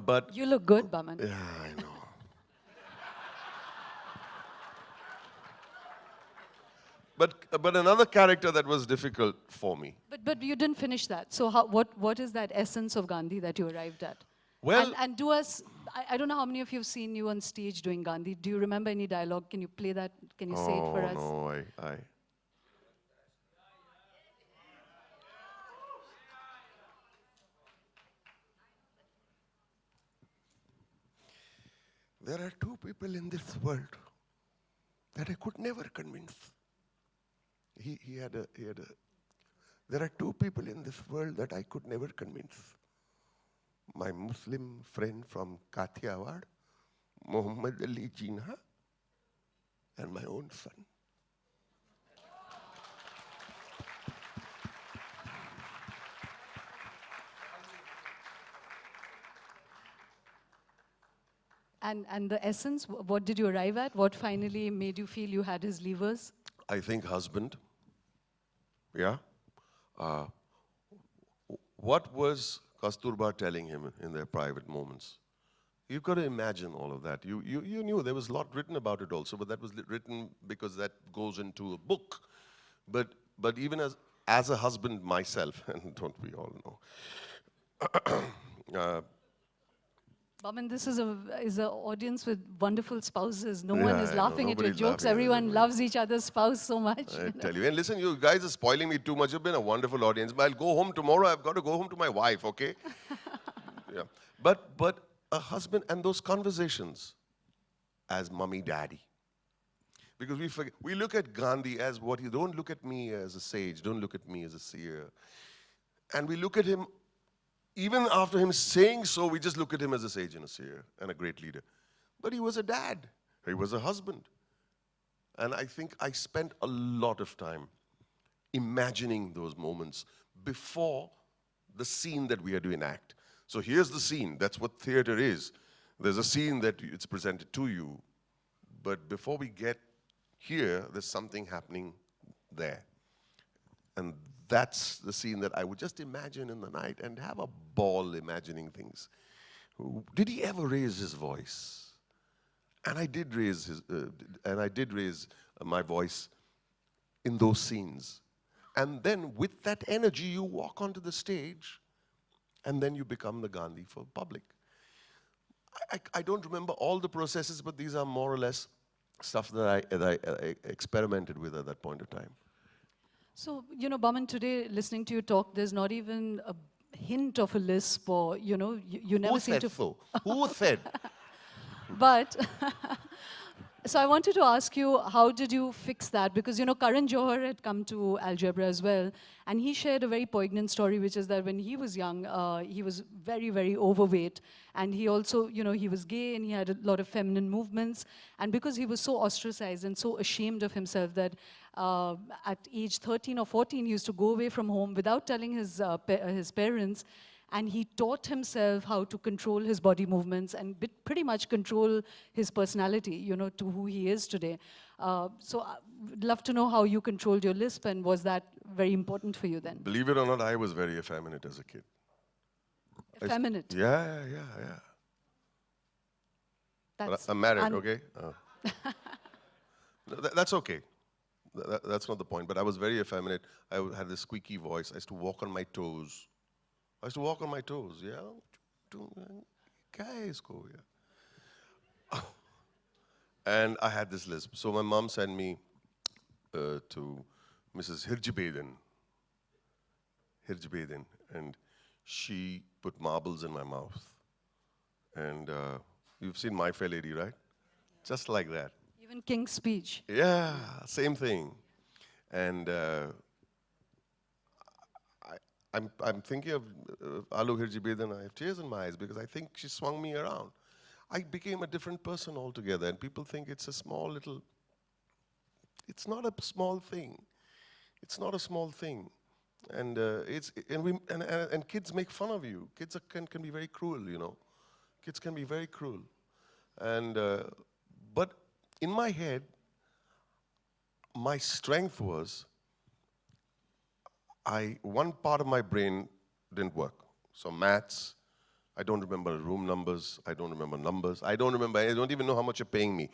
But you look good, Boman. Yeah, I know. But another character that was difficult for me. But you didn't finish that. So what is that essence of Gandhi that you arrived at? Well, and do us, I don't know how many of you have seen you on stage doing Gandhi. Do you remember any dialogue? Can you play that? Can you say it for us? No, I. There are two people in this world that I could never convince. There are two people in this world that I could never convince. My Muslim friend from Kathiawad, Muhammad Ali Jinnah, and my own son. And the essence, what did you arrive at? What finally made you feel you had his levers? I think husband. Yeah. What was Kasturba telling him in their private moments? You've got to imagine all of that. You knew there was a lot written about it also, but that was written because that goes into a book. But even as a husband myself, and don't we all know, Boman, this is an audience with wonderful spouses. No one is laughing at your nobody's jokes. laughing at Everyone anybody. loves each other's spouse so much. I tell you. And listen, you guys are spoiling me too much. You've been a wonderful audience. But I'll go home tomorrow. I've got to go home to my wife, okay? Yeah. But a husband and those conversations as mummy, daddy. Because we look at Gandhi as what he, don't look at me as a sage. Don't look at me as a seer. And we look at him, even after him saying so, we just look at him as a sage and a seer and a great leader. But he was a dad. He was a husband. And I think I spent a lot of time imagining those moments before the scene that we are to enact. So here's the scene. That's what theater is. There's a scene that it's presented to you. But before we get here, there's something happening there. And that's the scene that I would just imagine in the night and have a ball imagining things. Did he ever raise his voice? And I did raise my voice in those scenes. And then with that energy, you walk onto the stage, and then you become the Gandhi for public. I don't remember all the processes, but these are more or less stuff that I experimented with at that point of time. So, Boman, today, listening to you talk, there's not even a hint of a lisp or, you never Who seem said to... so? Who said? But So I wanted to ask you, how did you fix that? Because, you know, Karan Johar had come to Algebra as well, and he shared a very poignant story, which is that when he was young, he was very, very overweight, and he also, you know, he was gay, and he had a lot of feminine movements, and because he was so ostracized and so ashamed of himself that at age 13 or 14, he used to go away from home without telling his parents, and he taught himself how to control his body movements and pretty much control his personality, you know, to who he is today. So I'd love to know how you controlled your lisp, and was that very important for you then? Believe it or not, I was very effeminate as a kid. Effeminate. Yeah. But I'm married, okay? No, that's okay. That's not the point. But I was very effeminate. I had this squeaky voice. I used to walk on my toes. Yeah. Guys, go, yeah. And I had this lisp. So my mom sent me to Mrs. Hirjibedin, and she put marbles in my mouth. And you've seen My Fair Lady, right? Just like that. Even King's Speech. Yeah, same thing. And I'm thinking of Alu Hirjibedin. I have tears in my eyes because I think she swung me around. I became a different person altogether, and people think it's a small little. It's not a small thing. It's not a small thing, and and kids make fun of you. Kids can be very cruel, you know. Kids can be very cruel, and but in my head, my strength was. One part of my brain didn't work. So maths, I don't remember room numbers, I don't remember numbers, I don't even know how much you're paying me.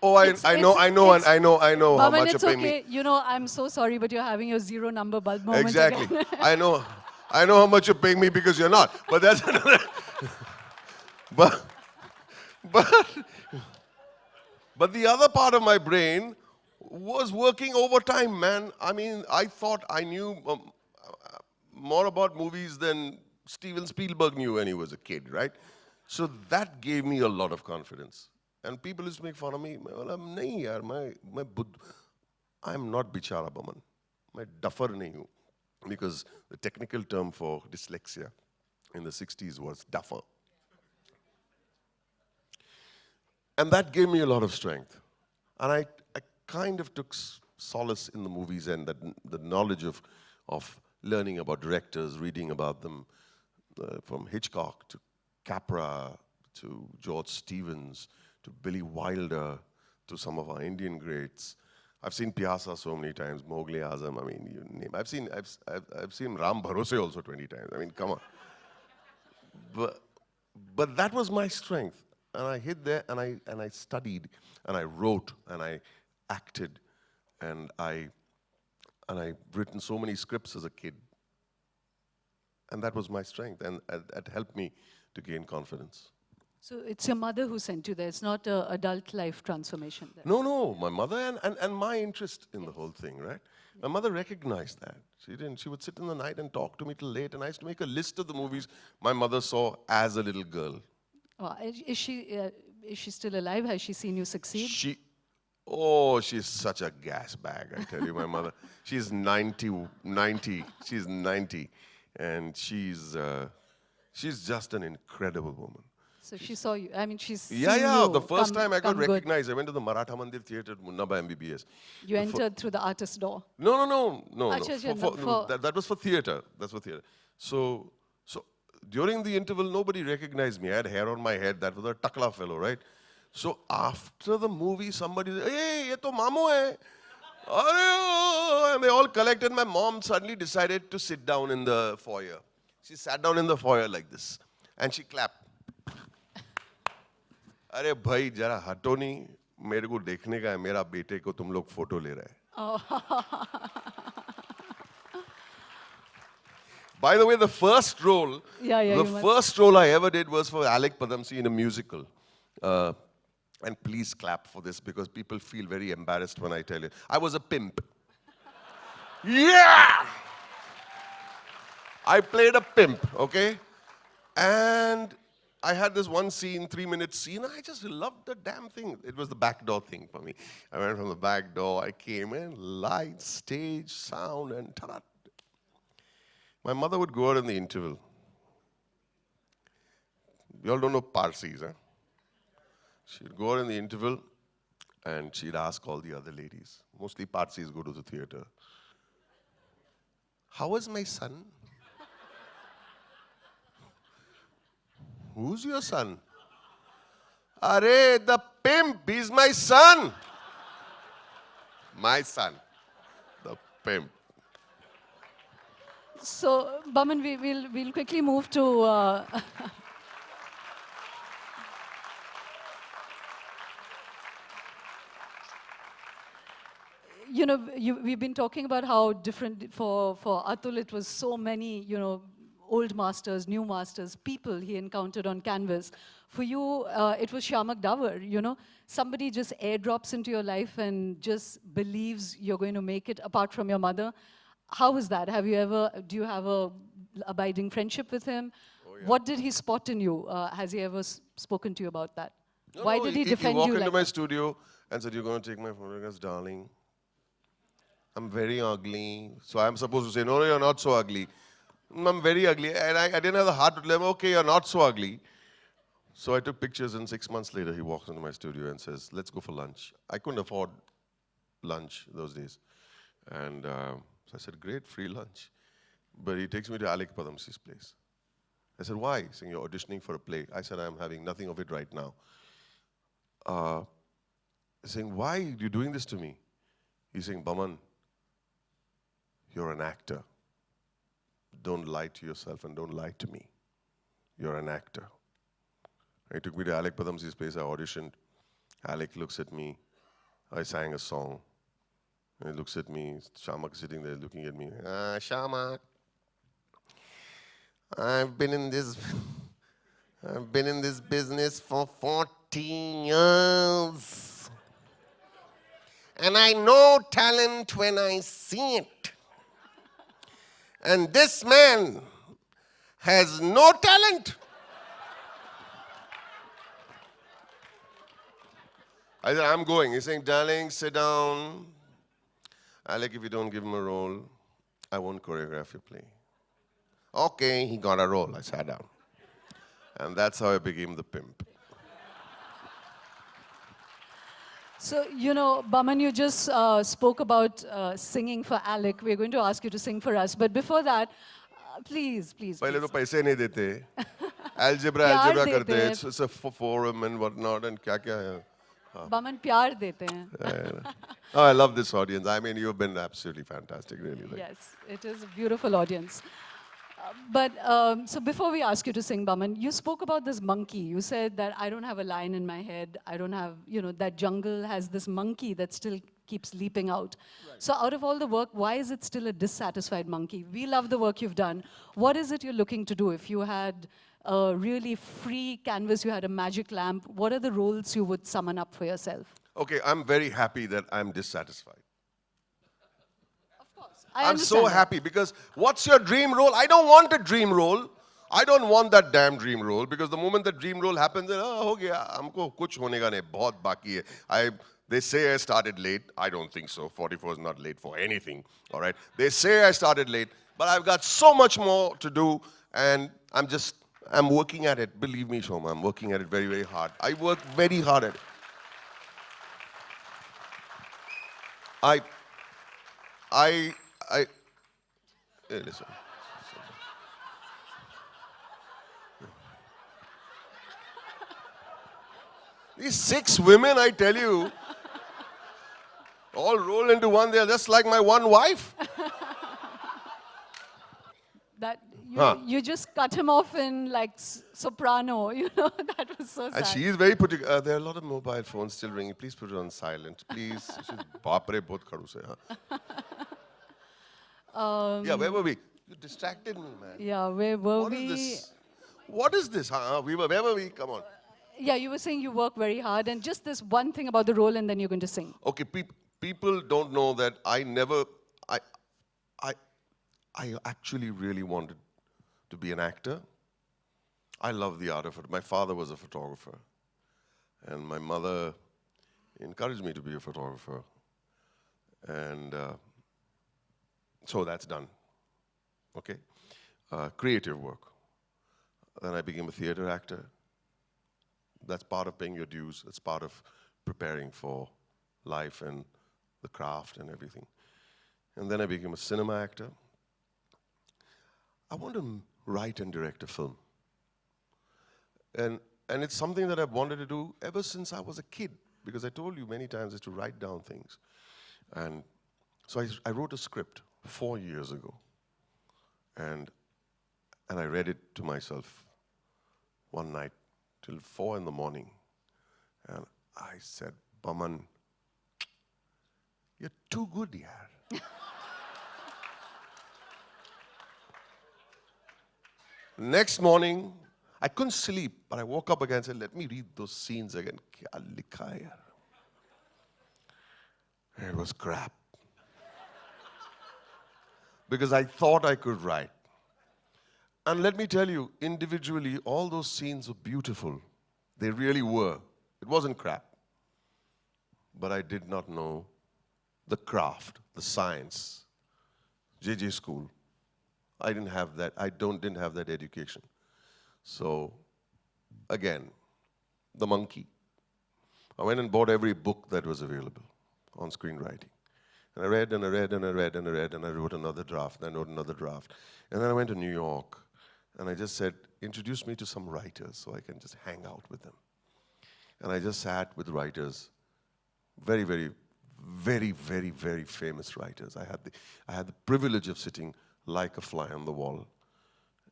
Oh, I know how Boman, much it's you're paying okay. me. You know, I'm so sorry, but you're having your zero number bulb moment Exactly. again. I know how much you're paying me because you're not. But that's another. But the other part of my brain was working overtime, man. I mean, I thought I knew more about movies than Steven Spielberg knew when he was a kid, right? So that gave me a lot of confidence. And people used to make fun of me. I'm not bichara Boman. मैं duffer नहीं हूँ. Because the technical term for dyslexia in the 60s was duffer. And that gave me a lot of strength. And I kind of took solace in the movies and the knowledge of learning about directors, reading about them, from Hitchcock to Capra to George Stevens to Billy Wilder to some of our Indian greats. I've seen Pyasa so many times, Mowgli Azam, I mean, you name. I've seen Ram Bharose also 20 times. I mean, come on. But that was my strength. And I hid there and I studied and I wrote and I acted and I've written so many scripts as a kid. And that was my strength, and that helped me to gain confidence. So it's your mother who sent you there. It's not an adult life transformation there. No, my mother and my interest in the whole thing, right? My mother recognized that. She would sit in the night and talk to me till late, and I used to make a list of the movies my mother saw as a little girl. Is she still alive? Has she seen you succeed? She's such a gas bag, I tell you, my mother. She's 90, she's 90, and she's just an incredible woman. So she saw you. I mean, she's seen Yeah. you The first time I got good. recognized, I went to the Maratha Mandir Theatre at Munnabhai MBBS. You entered through the artist's door. No. That was for theatre. That's for theatre. So during the interval, nobody recognized me. I had hair on my head. That was a takla fellow, right? So after the movie, somebody said, "Hey, ye to Mamu hai." And they all collected. My mom suddenly decided to sit down in the foyer. She sat down in the foyer like this. And she clapped. अरे भाई जरा हटो नहीं मेरे को देखने का है मेरा बेटे को तुम लोग फोटो ले रहे हैं. By the way, the first role I ever did was for Alec Padamsee in a musical. And please clap for this because people feel very embarrassed when I tell you. I was a pimp. Yeah! I played a pimp, okay? And I had this one scene, 3-minute scene. I just loved the damn thing. It was the back door thing for me. I went from the back door. I came in, lights, stage, sound, and ta-da. My mother would go out in the interval. You all don't know Parsis, huh? She'd go out in the interval, and she'd ask all the other ladies. Mostly Parsis go to the theater. How is my son? Who's your son? Are, the pimp, he's my son. My son, the pimp. So, Boman, we'll quickly move to... you know, we've been talking about how different, for Atul, it was so many, you know, old masters, new masters, people he encountered on canvas. For you, it was Shamak Davar, you know. Somebody just airdrops into your life and just believes you're going to make it, apart from your mother. How was that? Do you have a abiding friendship with him? Oh, yeah. What did he spot in you? Has he ever spoken to you about that? No, Why did he defend you you walk like into my that? studio and said, you're going to take my photographs, darling. I'm very ugly. So I'm supposed to say, no, you're not so ugly. I'm very ugly. And I didn't have the heart to tell him, okay, you're not so ugly. So I took pictures, and 6 months later, he walks into my studio and says, let's go for lunch. I couldn't afford lunch those days. And so I said, great, free lunch. But he takes me to Alec Padamsi's place. I said, why? He's saying, you're auditioning for a play. I said, I'm having nothing of it right now. He's saying, why are you doing this to me? He's saying, Boman, you're an actor. Don't lie to yourself and don't lie to me. You're an actor. He took me to Alec Padamsi's place. I auditioned. Alec looks at me. I sang a song. And he looks at me. Shamak sitting there looking at me. Shamak, I've been in this business for 14 years. And I know talent when I see it. And this man has no talent. I said, I'm going. He's saying, darling, sit down. Alec, if you don't give him a role, I won't choreograph your play. Okay, he got a role. I sat down. And that's how I became the pimp. So, you know, Boman, you just spoke about singing for Alec. We're going to ask you to sing for us. But before that, please. पहले तो पैसे नहीं देते. Algebra प्यार करते देते हैं. It's a forum and whatnot and क्या है. Boman, प्यार देते हैं. Oh, I love this audience. I mean, you've been absolutely fantastic, really. Yes, it is a beautiful audience. But so before we ask you to sing, Boman, you spoke about this monkey. You said that I don't have a line in my head. I don't have, you know, that jungle has this monkey that still keeps leaping out. Right. So out of all the work, why is it still a dissatisfied monkey? We love the work you've done. What is it you're looking to do? If you had a really free canvas, you had a magic lamp, what are the roles you would summon up for yourself? Okay, I'm very happy that I'm dissatisfied. I'm so happy because what's your dream role? I don't want a dream role. I don't want that damn dream role because the moment the dream role happens, then, ho gaya, humko kuch hone ka nahi, bahut baki hai. They say I started late. I don't think so. 44 is not late for anything, all right? They say I started late, but I've got so much more to do, and I'm working at it. Believe me, Shoma, I'm working at it very, very hard. I work very hard at it. Hey, listen. These 6 women, I tell you, all roll into one. They're just like my one wife. That you just cut him off in like soprano, you know, that was so sad. And she is very particular. There are a lot of mobile phones still ringing. Please put it on silent. Please. Baapre, bahut khaduus hai. Yeah, where were we? You distracted me, man. Yeah, where were we? What is this? Where were we? Come on. Yeah, you were saying you work very hard, and just this one thing about the role, and then you're going to sing. Okay, people don't know that I actually really wanted to be an actor. I love the art of it. My father was a photographer, and my mother encouraged me to be a photographer. And so that's done, okay? Creative work. Then I became a theater actor. That's part of paying your dues. That's part of preparing for life and the craft and everything. And then I became a cinema actor. I want to write and direct a film. And it's something that I've wanted to do ever since I was a kid, because I told you many times is to write down things. And so I wrote a script 4 years ago. And I read it to myself one night till 4 in the morning. And I said, Boman, you're too good, yaar. Next morning, I couldn't sleep, but I woke up again and said, let me read those scenes again. Kya likha hai yaar? And it was crap. Because I thought I could write. And let me tell you, individually, all those scenes were beautiful. They really were. It wasn't crap. But I did not know the craft, the science. JJ school. I didn't have that. Didn't have that education. So, again, the monkey. I went and bought every book that was available on screenwriting. And I read and I read and I read and I read and I wrote another draft and I wrote another draft. And then I went to New York and I just said, introduce me to some writers so I can just hang out with them. And I just sat with writers, very, very, very, very, very famous writers. I had the privilege of sitting like a fly on the wall.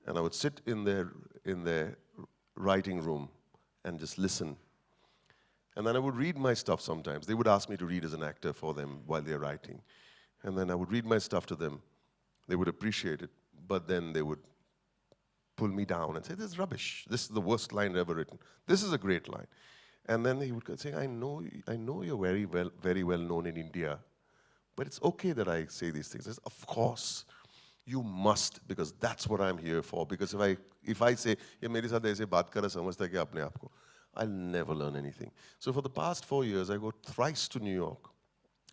And I would sit in their writing room and just listen. And then I would read my stuff sometimes. They would ask me to read as an actor for them while they're writing. And then I would read my stuff to them. They would appreciate it, but then they would pull me down and say, this is rubbish. This is the worst line ever written. This is a great line. And then he would say, I know you're very well known in India, but it's okay that I say these things. I said, of course, you must, because that's what I'm here for. Because if I say, ye mere saath aise baat kar raha samajhta hai apne aap ko, I'll never learn anything. So for the past 4 years, I go thrice to New York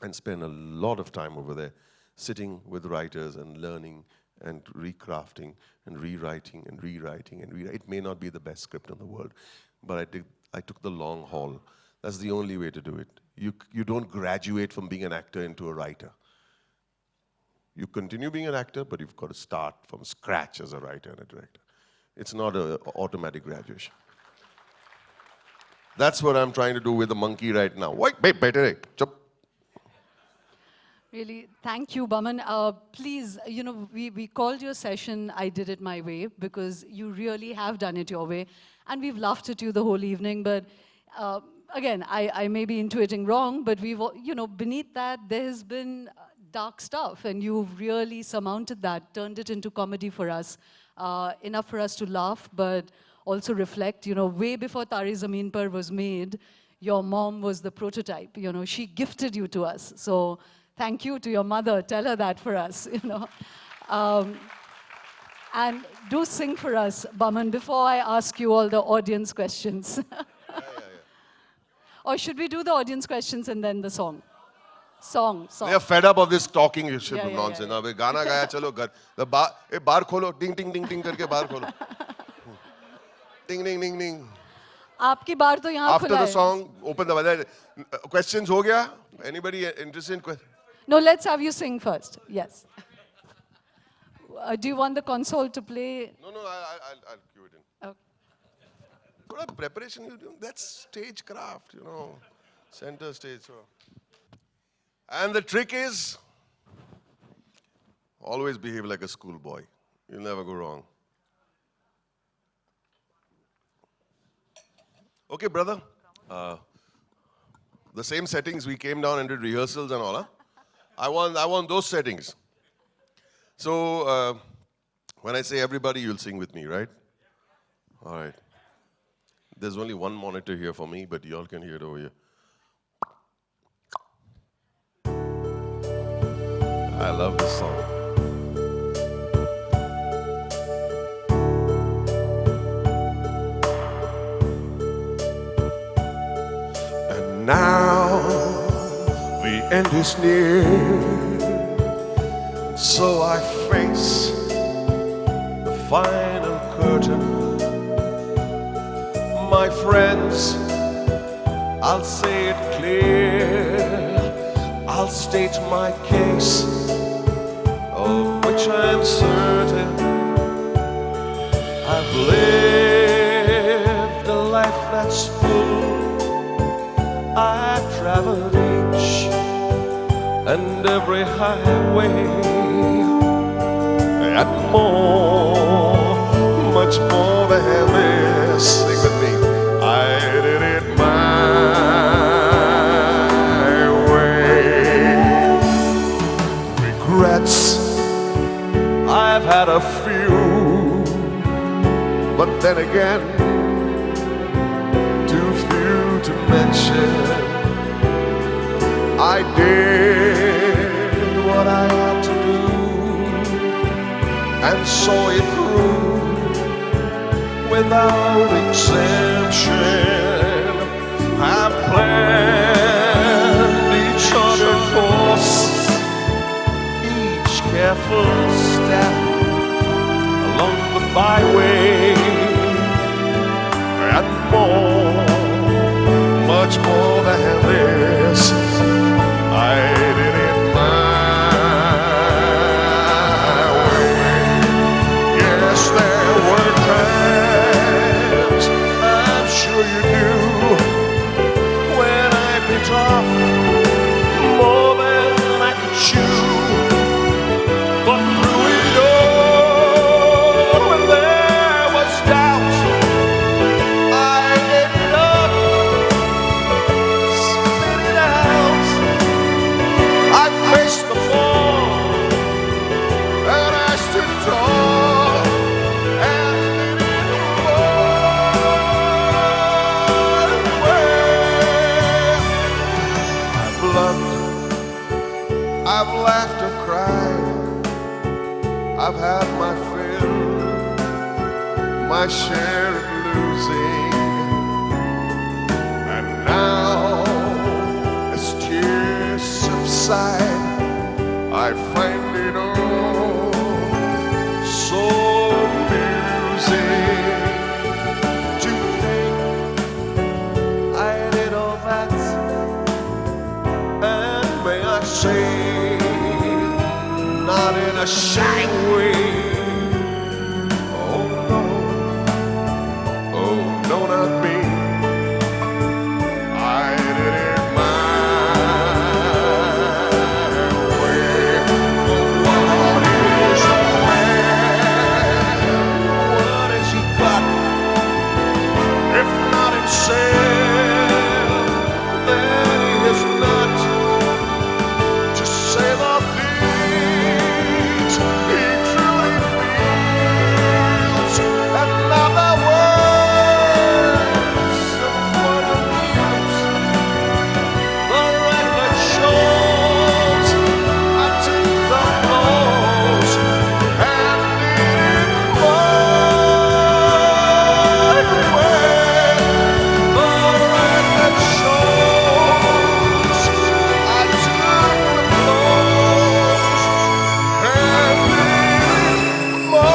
and spend a lot of time over there, sitting with writers and learning and recrafting and rewriting and rewriting and rewriting. It may not be the best script in the world, but I took the long haul. That's the only way to do it. You don't graduate from being an actor into a writer. You continue being an actor, but you've got to start from scratch as a writer and a director. It's not an automatic graduation. That's what I'm trying to do with the monkey right now. Wait, better. Really, thank you, Boman. Please, we called your session I Did It My Way because you really have done it your way. And we've laughed at you the whole evening. But again, I may be intuiting wrong, but we've, beneath that, there's been dark stuff. And you've really surmounted that, turned it into comedy for us. Enough for us to laugh, but also reflect. Way before Tare Zameen Par was made, your mom was the prototype. She gifted you to us. So thank you to your mother. Tell her that for us. And do sing for us, Boman, before I ask you all the audience questions. Yeah. Or should we do the audience questions and then the song? Song. They are fed up of this talking shit Yeah. nonsense. Now, गाना गाया चलो घर. The bar खोलो, ding ding ding ding करके bar खोलो. Ding ding ding ding. आपकी बार तो यहाँ After खुला the है. song, open the weather. Questions हो गया? Anybody interested in questions? No, let's have you sing first. Yes. Do you want the console to play? No, I'll cue it in. Okay. Good preparation you do. That's stage craft, Center stage. So. And the trick is, always behave like a schoolboy. You'll never go wrong. Okay, brother. The same settings we came down and did rehearsals and all, huh? I want those settings. So, when I say everybody, you'll sing with me, right? All right. There's only one monitor here for me, but y'all can hear it over here. I love this song. now the end is near, so I face the final curtain. My friends, I'll say it clear, I'll state my case, of which I'm certain. I've lived a life that's full, I've traveled each and every highway, and more, much more than this. Sing with me. I did it my way. Regrets, I've had a few, but then again, too few to mention. I did what I had to do and saw it through without exemption. I planned each other course, each careful step along the byway, and more, much more than this. I did it my way. Yes, there were times, I'm sure you knew, when I bit off more than I could chew. But through it all, when there was doubt, I ended up spit it out. I faced the fall, and I stood tall, and did it my way. I've loved, I've laughed and cried, I've had my fill, my share of losing, and now, as tears subside, I find it all so amusing to think I did all that, and may I say, not in a shy way. Oh no, oh no, not me. I did it my way. What is a man? What has he got? If not himself, then he is not to say the things he truly feels, and not the words someone abused. The record shows I took the blows and did it my way. The record shows I took the blows and did it my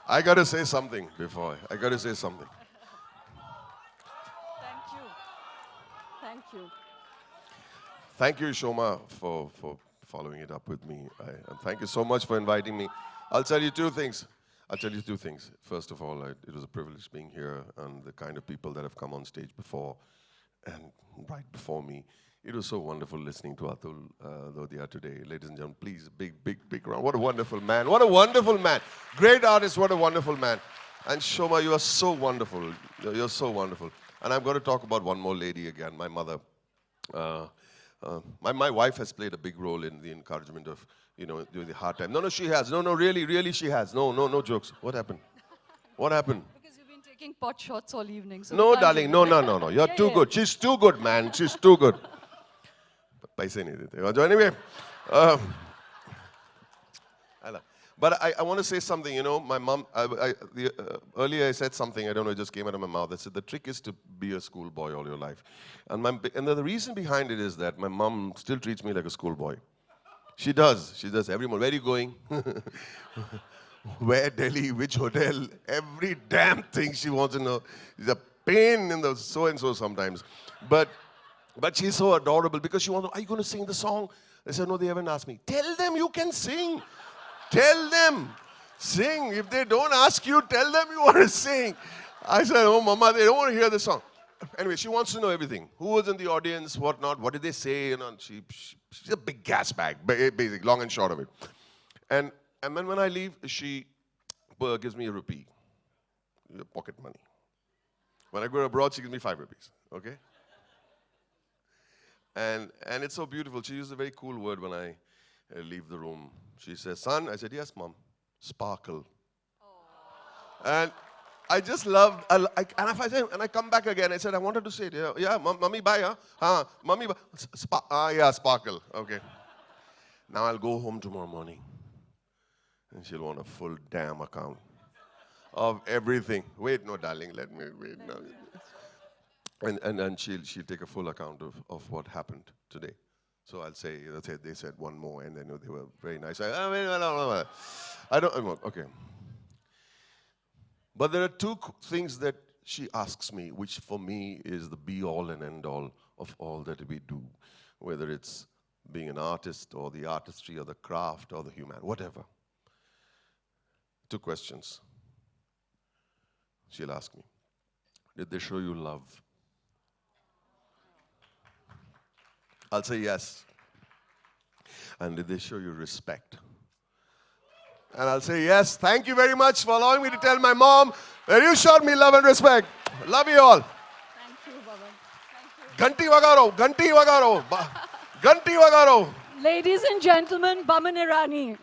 I gotta say something before. I gotta say something. Thank you. Thank you. Thank you, Shoma, for following it up with me. And thank you so much for inviting me. I'll tell you two things. First of all, it was a privilege being here, and the kind of people that have come on stage before and right before me. It was so wonderful listening to Atul Lodhia today. Ladies and gentlemen, please, big round. What a wonderful man. What a wonderful man. Great artist, what a wonderful man. And Shoma, you are so wonderful. You're so wonderful. And I'm going to talk about one more lady again, my mother. My wife has played a big role in the encouragement of, during the hard time. No, she has. No, really she has. No jokes. What happened? What happened? Because you've been taking pot shots all evening. So No, darling. No. You're too good. She's too good, man. She's too good. Paise nahi dete. So anyway, but I want to say something. My mom. Earlier I said something. I don't know. It just came out of my mouth. I said the trick is to be a schoolboy all your life, and the reason behind it is that my mom still treats me like a schoolboy. She does. She does. Every morning. Where are you going? Where, Delhi, which hotel, every damn thing she wants to know. It's a pain in the so-and-so sometimes. But she's so adorable because she wants to, are you going to sing the song? I said, no, they haven't asked me. Tell them you can sing. Tell them. Sing. If they don't ask you, tell them you want to sing. I said, oh, Mama, they don't want to hear the song. Anyway, she wants to know everything. Who was in the audience, what not, what did they say? She's a big gas bag, basic, long and short of it. And then when I leave, she gives me a rupee, pocket money. When I go abroad, she gives me 5 rupees, okay? And it's so beautiful. She used a very cool word when I leave the room. She says, son, I said, yes, Mom, sparkle. Aww. And I just love, and I come back again, I said, I wanted to say it. Yeah, Mommy, bye, huh? Mommy, bye. Yeah, sparkle, okay. Now I'll go home tomorrow morning. And she'll want a full damn account of everything. Wait, no, darling, let me wait. No. And then she'll take a full account of what happened today. So I'll say, they said one more, and then they were very nice. I don't, okay. But there are 2 things that she asks me, which for me is the be-all and end-all of all that we do, whether it's being an artist or the artistry or the craft or the humanity, whatever. 2 questions. She'll ask me, did they show you love? I'll say yes. And did they show you respect? And I'll say yes. Thank you very much for allowing me to tell my mom that you showed me love and respect. Love you all. Thank you, Boman. Thank you. Ganti wagaro, ganti wagaro, ganti wagaro. Ladies and gentlemen, Boman Irani.